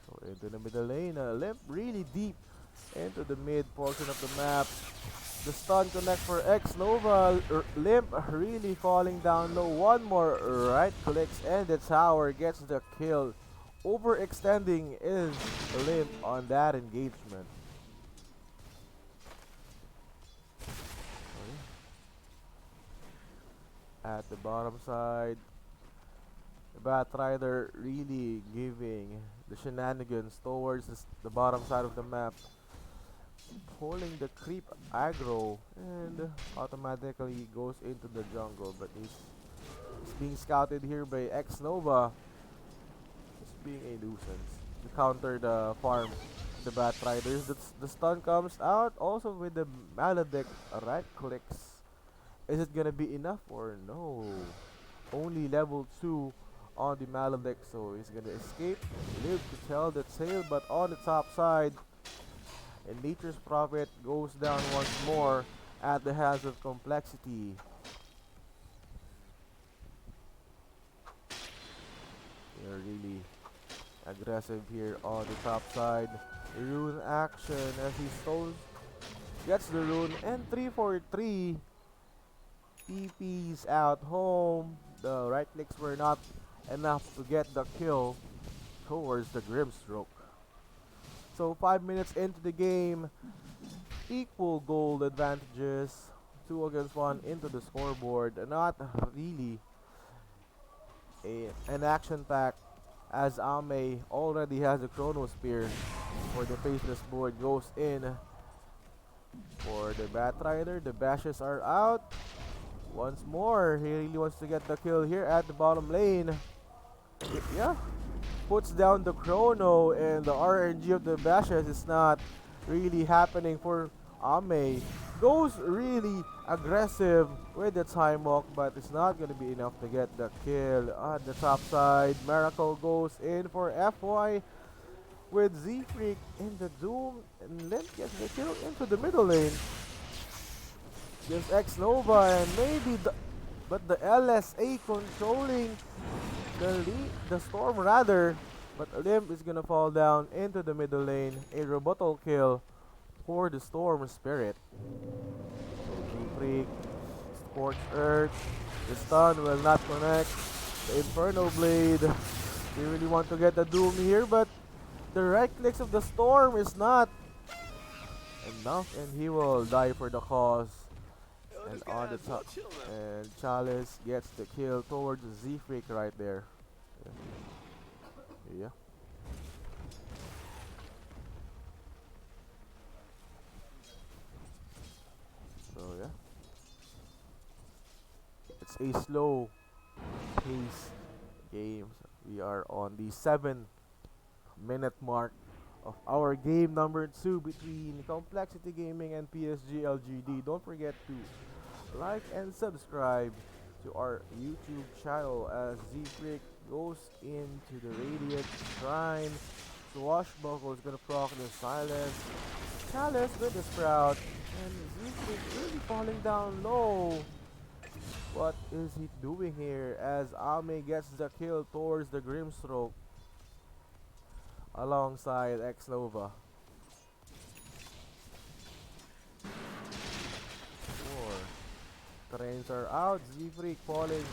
So into the middle lane, Limp really deep into the mid portion of the map. The stun connect for X Nova. Limp really falling down low. One more right clicks and the tower gets the kill. Overextending is Limp on that engagement. At the bottom side, the Batrider really giving the shenanigans towards the bottom side of the map, pulling the creep aggro and automatically goes into the jungle, but he's being scouted here by X Nova. He's being a nuisance to counter the farm, the Batriders. The stun comes out also with the Maledict right clicks. Is it gonna be enough or no? Only level 2 on the Maledic, so he's gonna escape, live to tell the tale. But on the top side, and Nature's Prophet goes down once more at the hands of Complexity. They're really aggressive here on the top side. Rune action as he gets the rune, and 343 TP's out home. The right clicks were not enough to get the kill towards the Grimstroke. So 5 minutes into the game, equal gold advantages, 2 against 1 into the scoreboard. Not really an action pack, as Ame already has a Chrono Spear for the Faceless board. Goes in for the Batrider. The bashes are out. Once more, he really wants to get the kill here at the bottom lane. Yeah, puts down the Chrono, and the RNG of the bashes is not really happening for Ame. Goes really aggressive with the time walk, but it's not going to be enough to get the kill. On the top side, Miracle goes in for FY with Z-Freak in the Doom, and Lent gets the kill into the middle lane. Gives X Nova, and maybe but the LSA controlling the storm rather, but Limp is gonna fall down into the middle lane. A rebuttal kill for the Storm Spirit. So Z-Freak, Scorched Earth, the stun will not connect. The Inferno Blade, they really want to get the Doom here, but the right clicks of the Storm is not enough, and he will die for the cause. And on the top, and Chalice gets the kill towards Z-Freak right there. Yeah. So yeah, it's a slow pace game. We are on the 7-minute mark of our game number 2 between Complexity Gaming and PSG LGD. Don't forget to like and subscribe to our YouTube channel as Z-Freak goes into the Radiant Shrine. Swashbuckle is gonna proc the Silence. Chalice with the Sprout, and Z-Freak really falling down low. What is he doing here as Ame gets the kill towards the Grimstroke alongside X Nova. Trains are out. Z-Freak falling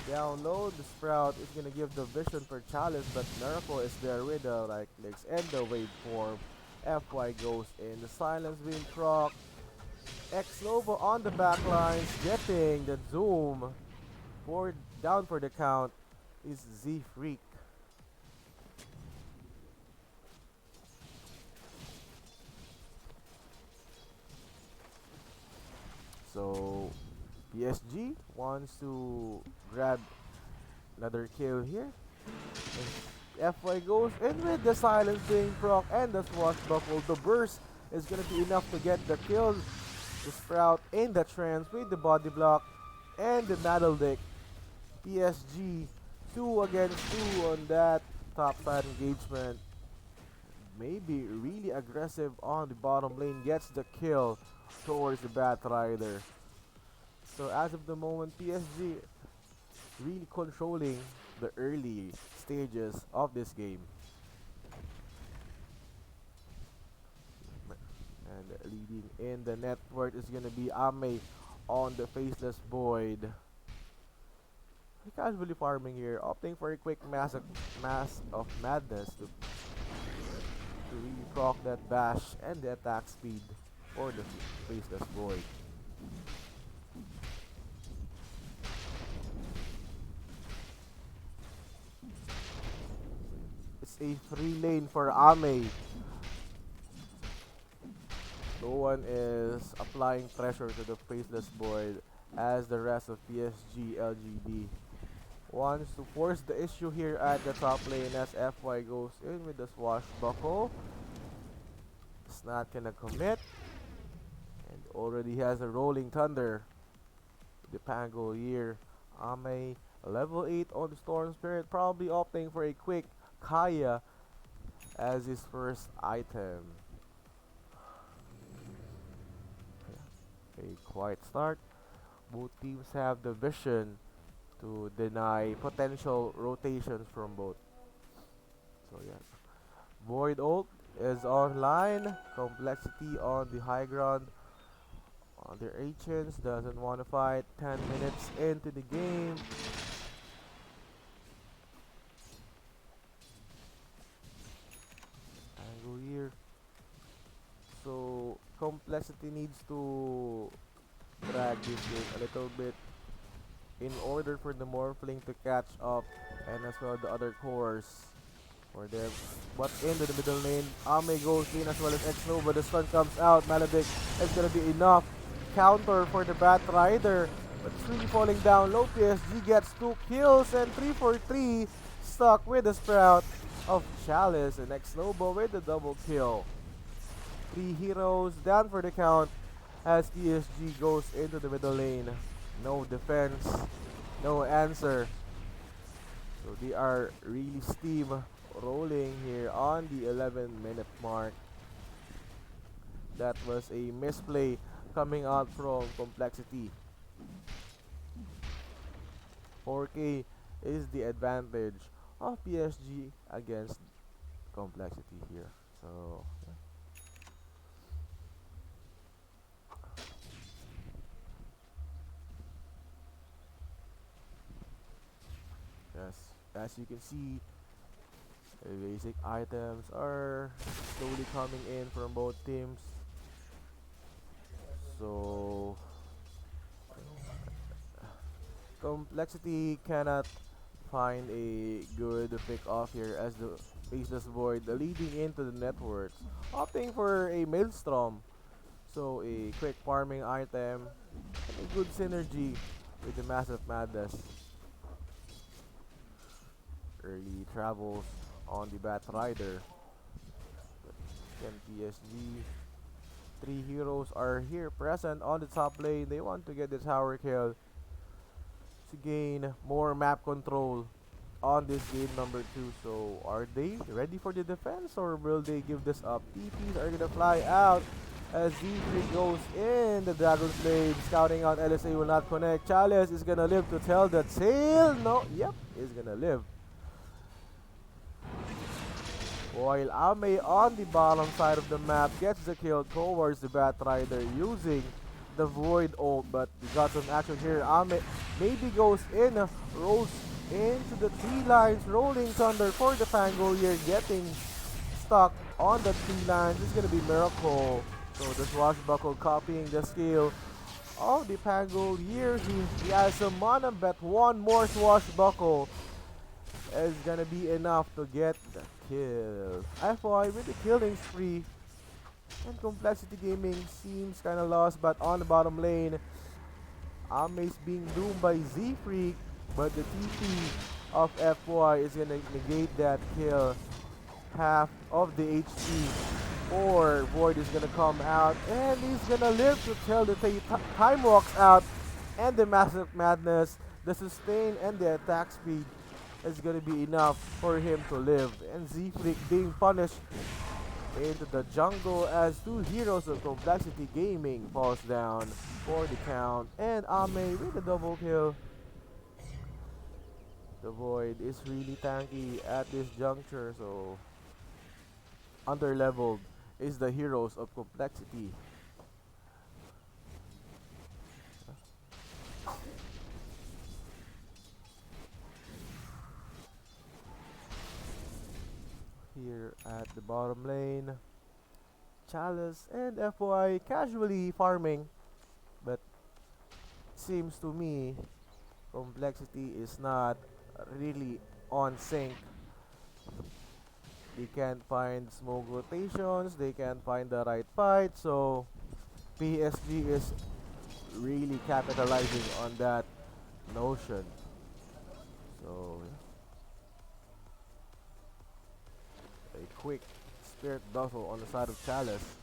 down low. The Sprout is gonna give the vision for Chalice, but Miracle is there with the right clicks and the waveform. FY goes in. The Silence being proc. X Nova on the backlines, getting the Zoom. Down for the count is Z-Freak. So PSG wants to grab another kill here. And FY goes in with the Silence being proc and the Swashbuckle. The burst is going to be enough to get the kill. The Sprout in the trance with the body block and the Maledic. PSG 2 against 2 on that top side engagement. Maybe really aggressive on the bottom lane, gets the kill towards the Batrider. So as of the moment, PSG really controlling the early stages of this game. And leading in the network is gonna be Ame on the Faceless Void. Casually farming here, opting for a quick mass of madness to really proc that bash and the attack speed for the Faceless Void. It's a free lane for Ame. No one is applying pressure to the Faceless Void as the rest of PSG LGD wants to force the issue here at the top lane as FY goes in with the Swashbuckle. It's not gonna commit, and already has a Rolling Thunder. The Pango here, Ame Level 8 on the Storm Spirit, probably opting for a quick Kaya as his first item. A quiet start. Both teams have the vision to deny potential rotations from both. So yeah. Void ult is online. Complexity on the high ground. Their agents doesn't want to fight. 10 minutes into the game. Angle here. So Complexity needs to drag this game a little bit in order for the Morphling to catch up, and as well the other cores for them. But into the middle lane, Ame goes in as well as X-Nova. The stun comes out. Maledict is gonna be enough counter for the Bat Rider, but it's really falling down. Low PSG gets 2 kills and 3 for 3, stuck with the Sprout of Chalice, and X-Nova with the double kill. 3 heroes down for the count as PSG goes into the middle lane. No defense, no answer. So they are really steam rolling here on the 11-minute mark. That was a misplay coming out from Complexity. 4K is the advantage of PSG against Complexity here. So yeah. Yes, as you can see, the basic items are slowly coming in from both teams. So Complexity cannot find a good pick off here as the Faceless Void leading into the networks, opting for a Maelstrom. So a quick farming item and a good synergy with the Massive Madness. Early travels on the Bat Rider. Then PSG. 3 heroes are here present on the top lane. They want to get the tower kill to gain more map control on this game number 2. So are they ready for the defense, or will they give this up? TPs are gonna fly out as Z3 goes in. The Dragon's Blade scouting out. LSA will not connect. Chalice is gonna live to tell the tale. No, yep, is gonna live. While Ame on the bottom side of the map gets the kill towards the Bat Rider using the Void ult, but we got some action here. Ame maybe goes in, rolls into the tree lines, rolling thunder for the Fangolier, getting stuck on the tree lines. It's gonna be Miracle. So the Swashbuckle copying the skill of the Fangolier. He has some mana, but one more Swashbuckle is gonna be enough to get the kill. FY with the killing spree. And Complexity Gaming seems kinda lost, but on the bottom lane, Ame's being doomed by Z-Freak, but the TP of FY is gonna negate that kill. Half of the HP. Or Void is gonna come out, and he's gonna live to tell the time walks out, and the Massive Madness, the sustain and the attack speed is gonna be enough for him to live. And Z-Freak being punished into the jungle as 2 heroes of Complexity Gaming falls down for the count, and Ame with a double kill. The Void is really tanky at this juncture, so underleveled is the heroes of Complexity. Here at the bottom lane, Chalice and FY casually farming, but seems to me Complexity is not really on sync. They can't find smoke rotations, they can't find the right fight, so PSG is really capitalizing on that notion. So a quick Spirit Buffle on the side of Chalice.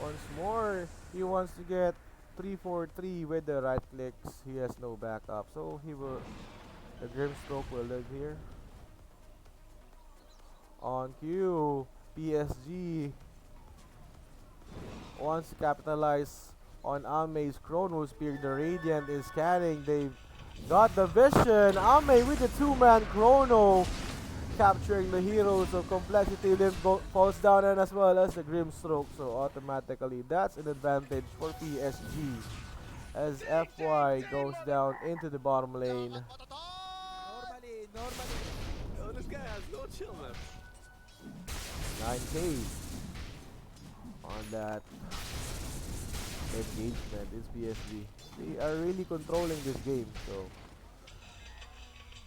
Once more, he wants to get 3-4-3 with the right clicks. He has no backup, so the Grimstroke will live here. On cue, PSG wants to capitalize on Amei's Chrono Spear. The Radiant is scanning. They've got the vision. Amei with the two-man Chrono, capturing the heroes of Complexity. Limb falls down, and as well as the Grimstroke. So automatically, that's an advantage for PSG. As FY goes down into the bottom lane. Normally. Oh, this guy has no chill, man. 9k on that engagement is PSG. They are really controlling this game, so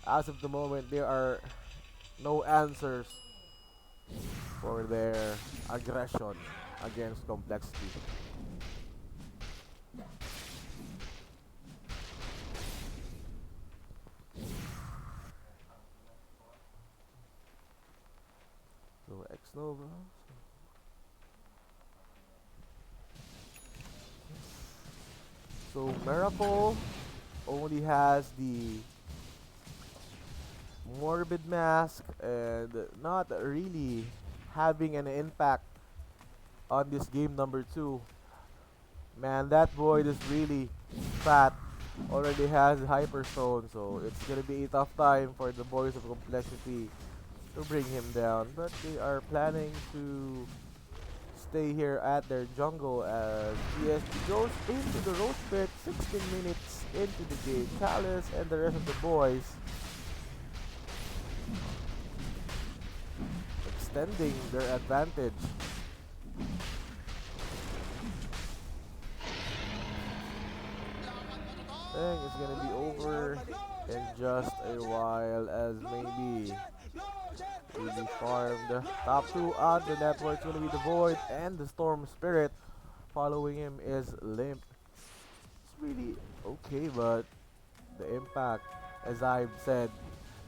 as of the moment there are no answers for their aggression against Complexity. So X-Nova. So Miracle only has the Morbid Mask and not really having an impact on this game number 2. Man, that boy is really fat. Already has Hyperstone, so it's gonna be a tough time for the boys of Complexity to bring him down. But they are planning to stay here at their jungle as PSG goes into the Roach Pit 16 minutes into the game. Chalice and the rest of the boys extending their advantage. I think it's gonna be over in just a while, as maybe will be farmed. Top 2 on the network is gonna be the Void and the Storm Spirit. Following him is Limp. It's really okay, but the impact, as I've said,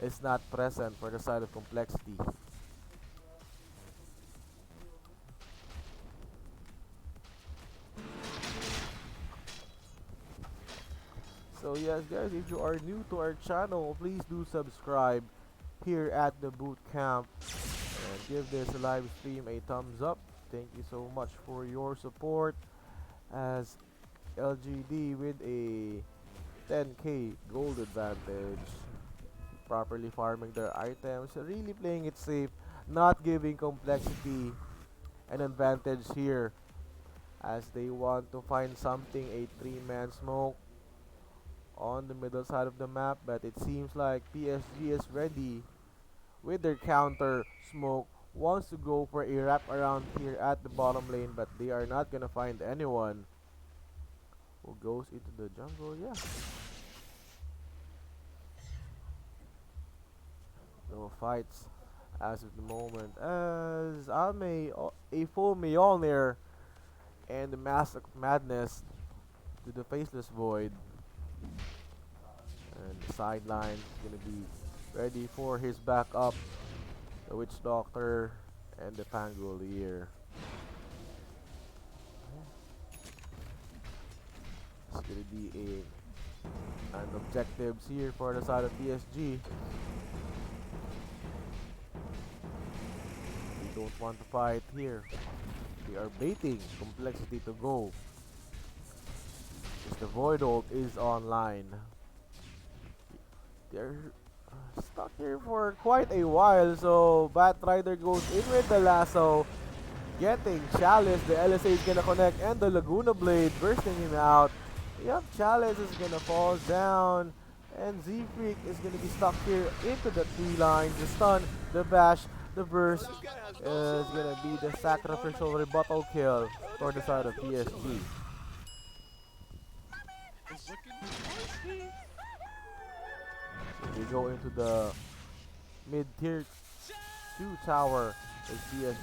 is not present for the side of Complexity. So yes guys, if you are new to our channel, please do subscribe here at the boot camp and give this live stream a thumbs up. Thank you so much for your support, as LGD with a 10k gold advantage, properly farming their items, really playing it safe, not giving Complexity an advantage here, as they want to find something, a 3-man smoke on the middle side of the map. But it seems like PSG is ready with their counter smoke, wants to go for a wrap around here at the bottom lane, but they are not gonna find anyone who goes into the jungle. Yeah, no fights as of the moment, as Ame a full Mjolnir and the Mask of Madness to the Faceless Void. And the sideline is gonna be ready for his backup, the Witch Doctor and the Pangolier. It's gonna be an objectives here for the side of PSG. They don't want to fight here. They are baiting Complexity to go, because the Void Ult is online. They're stuck here for quite a while, so Batrider goes in with the lasso, getting Chalice. The LSA is gonna connect, and the Laguna Blade bursting him out. Yep, Chalice is gonna fall down, and Z-Freak is gonna be stuck here into the tree line. The stun, the bash, the burst is gonna be the sacrificial rebuttal kill for the side of PSG. We go into the mid-tier 2 tower with PSG.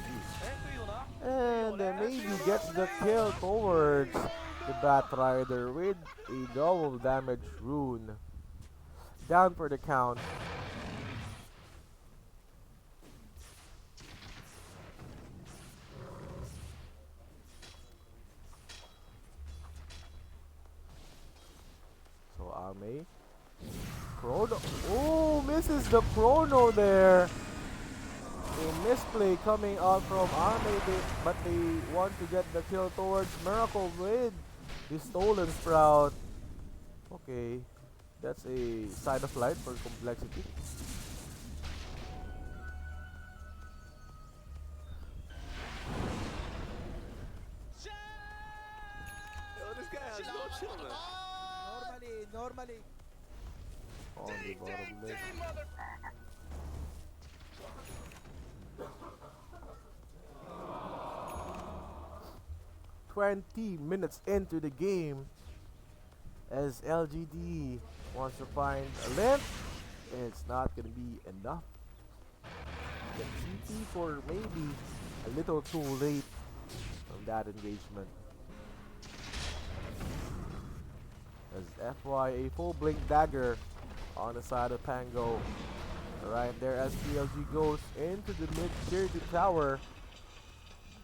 And maybe gets the kill towards the Batrider with a double damage rune. Down for the count. Ame. Chrono. Oh, misses the chrono there. A misplay coming out from Ame, but they want to get the kill towards Miracle with the stolen sprout. Okay, that's a side of light for complexity. Oh, this guy has no chill, man. Normally. On the bottom left. 20 minutes into the game, as LGD wants to find a limp, it's not gonna be enough. The TP for maybe a little too late from that engagement. As FY, a full blink dagger on the side of Pango. Right there as PLG goes into the mid-tier tower,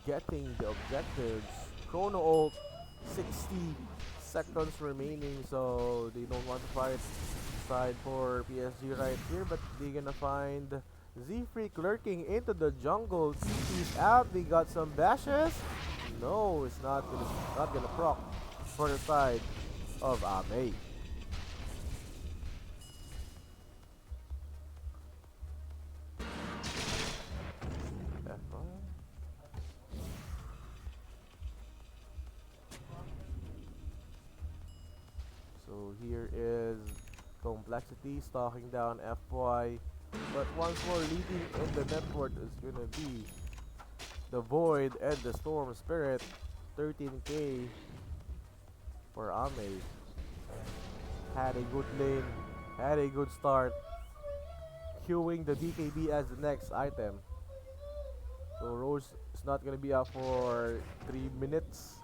getting the objectives. Chrono ult, 60 seconds remaining, so they don't want to fight side for PSG right here, but they're gonna find Z-Freak lurking into the jungle. TP's out, they got some bashes. No, it's not gonna proc for the side of Ame. So here is complexity stalking down FY, but once more leading in the network is gonna be the Void and the Storm Spirit. 13k for Ame. Had a good lane, had a good start, queuing the BKB as the next item. So Rose is not gonna be up for 3 minutes.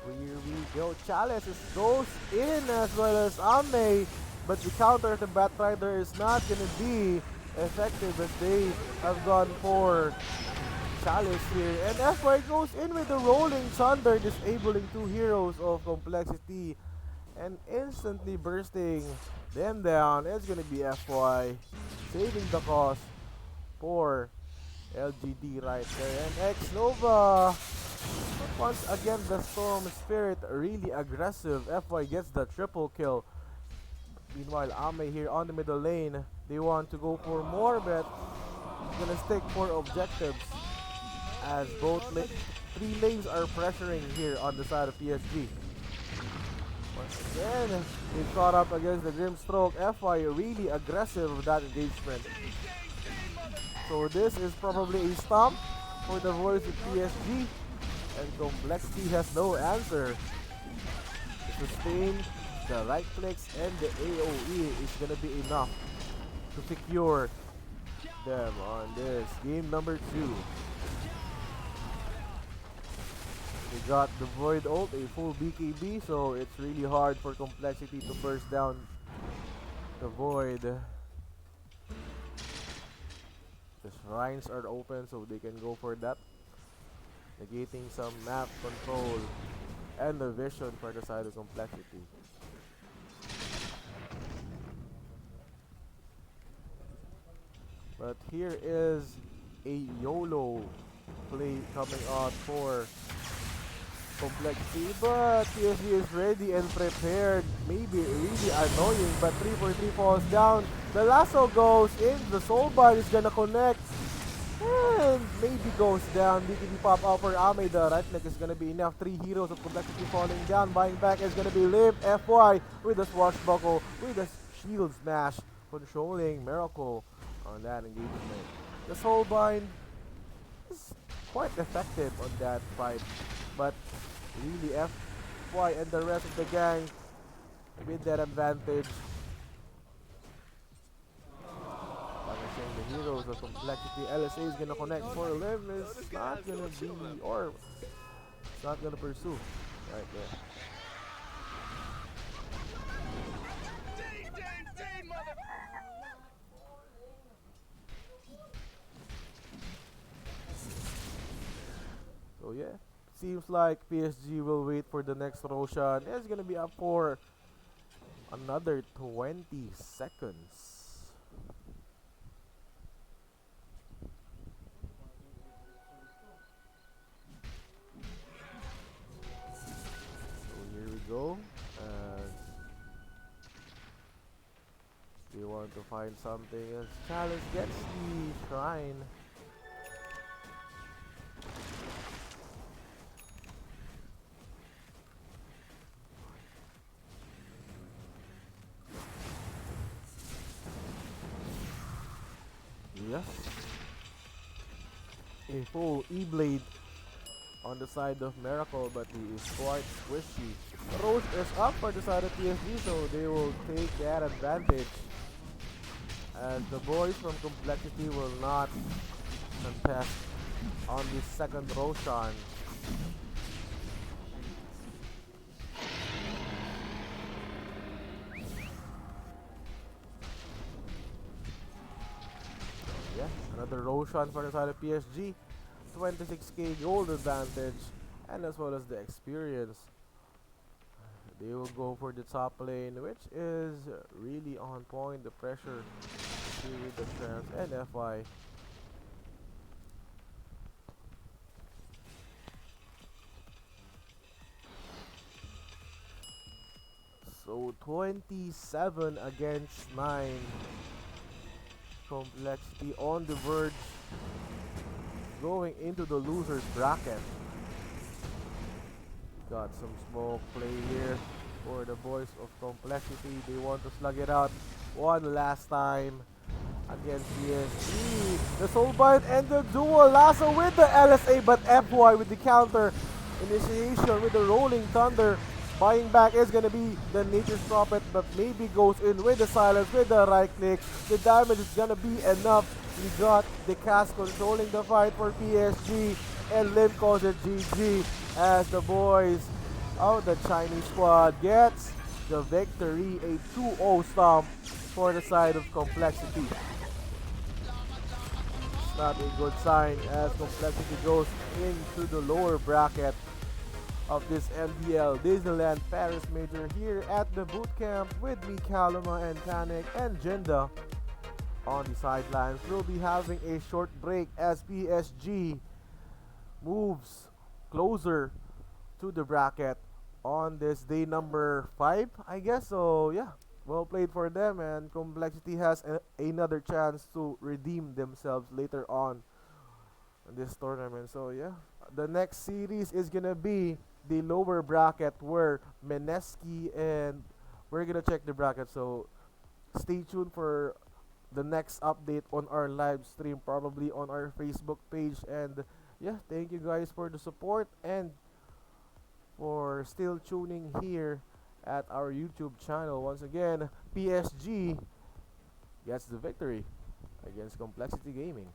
Here we go. Chalice goes in as well as Ame, but the counter to Batrider is not gonna be effective as they have gone for Chalice here. And FY goes in with the Rolling Thunder, disabling 2 heroes of complexity and instantly bursting them down. It's gonna be FY saving the cause for LGD right there. And X Nova. Once again, the Storm Spirit really aggressive. FY gets the triple kill. Meanwhile, Ame here on the middle lane. They want to go for more, but gonna stick for objectives as both 3 lanes are pressuring here on the side of PSG. Once again, they caught up against the Grimstroke. FY really aggressive with that engagement. So this is probably a stomp for the voice of PSG. And complexity has no answer. To sustain the right clicks and the AoE is gonna be enough to secure them on this game number 2. They got the Void ult, a full BKB, so it's really hard for complexity to burst down the Void. The shrines are open, so they can go for that, negating some map control and the vision for the side of complexity. But here is a YOLO play coming out for complexity, but PSG is ready and prepared. Maybe really annoying, but 343 falls down. The lasso goes in, the soulbind is gonna connect. And maybe goes down. BKB pop out for Ame. The right click is gonna be enough. 3 heroes of complexity falling down. Buying back is gonna be Limp. FY with the swashbuckle, with the shield smash, controlling Miracle on that engagement. The soulbind is quite effective on that fight, but really FY and the rest of the gang with that advantage. The heroes of complexity. LSA is gonna connect for Lim. Is not gonna be, or it's not gonna pursue right there. seems like PSG will wait for the next Roshan. It's gonna be up for another 20 seconds. So here we go. And they want to find something as Chalice gets the shrine. Yes. A full E-Blade on the side of Miracle, but he is quite squishy. Roche is up for the side of PSG, so they will take that advantage. As the boys from Complexity will not contest on the second Roshan. Yeah, another Roshan for the side of PSG. 26k gold advantage, and as well as the experience. They will go for the top lane, which is really on point. The pressure with the trance and FI. So 27 against 9. Complexity on the verge, going into the loser's bracket. Got some smoke play here for the boys of Complexity. They want to slug it out one last time against PSG. The Soulbind and the dual lasso with the LSA, but FY with the counter initiation with the Rolling Thunder. Buying back is gonna be the Nature's Prophet, but maybe goes in with the silence, with the right click. The damage is gonna be enough. We got the cast controlling the fight for PSG, and Lim calls it GG as the boys of the Chinese squad gets the victory, a 2-0 stomp for the side of Complexity. It's not a good sign as Complexity goes into the lower bracket of this MDL Disneyland Paris Major here at the boot camp with me, Kaluma, and Tanik, and Jinda on the sidelines. We'll be having a short break as PSG moves closer to the bracket on this day number 5, I guess. So yeah, well played for them, and Complexity has another chance to redeem themselves later on in this tournament. So yeah, the next series is gonna be the lower bracket where Meneski, and we're gonna check the bracket, so stay tuned for the next update on our live stream, probably on our Facebook page. And yeah, thank you guys for the support and for still tuning here at our YouTube channel. Once again, PSG gets the victory against Complexity Gaming.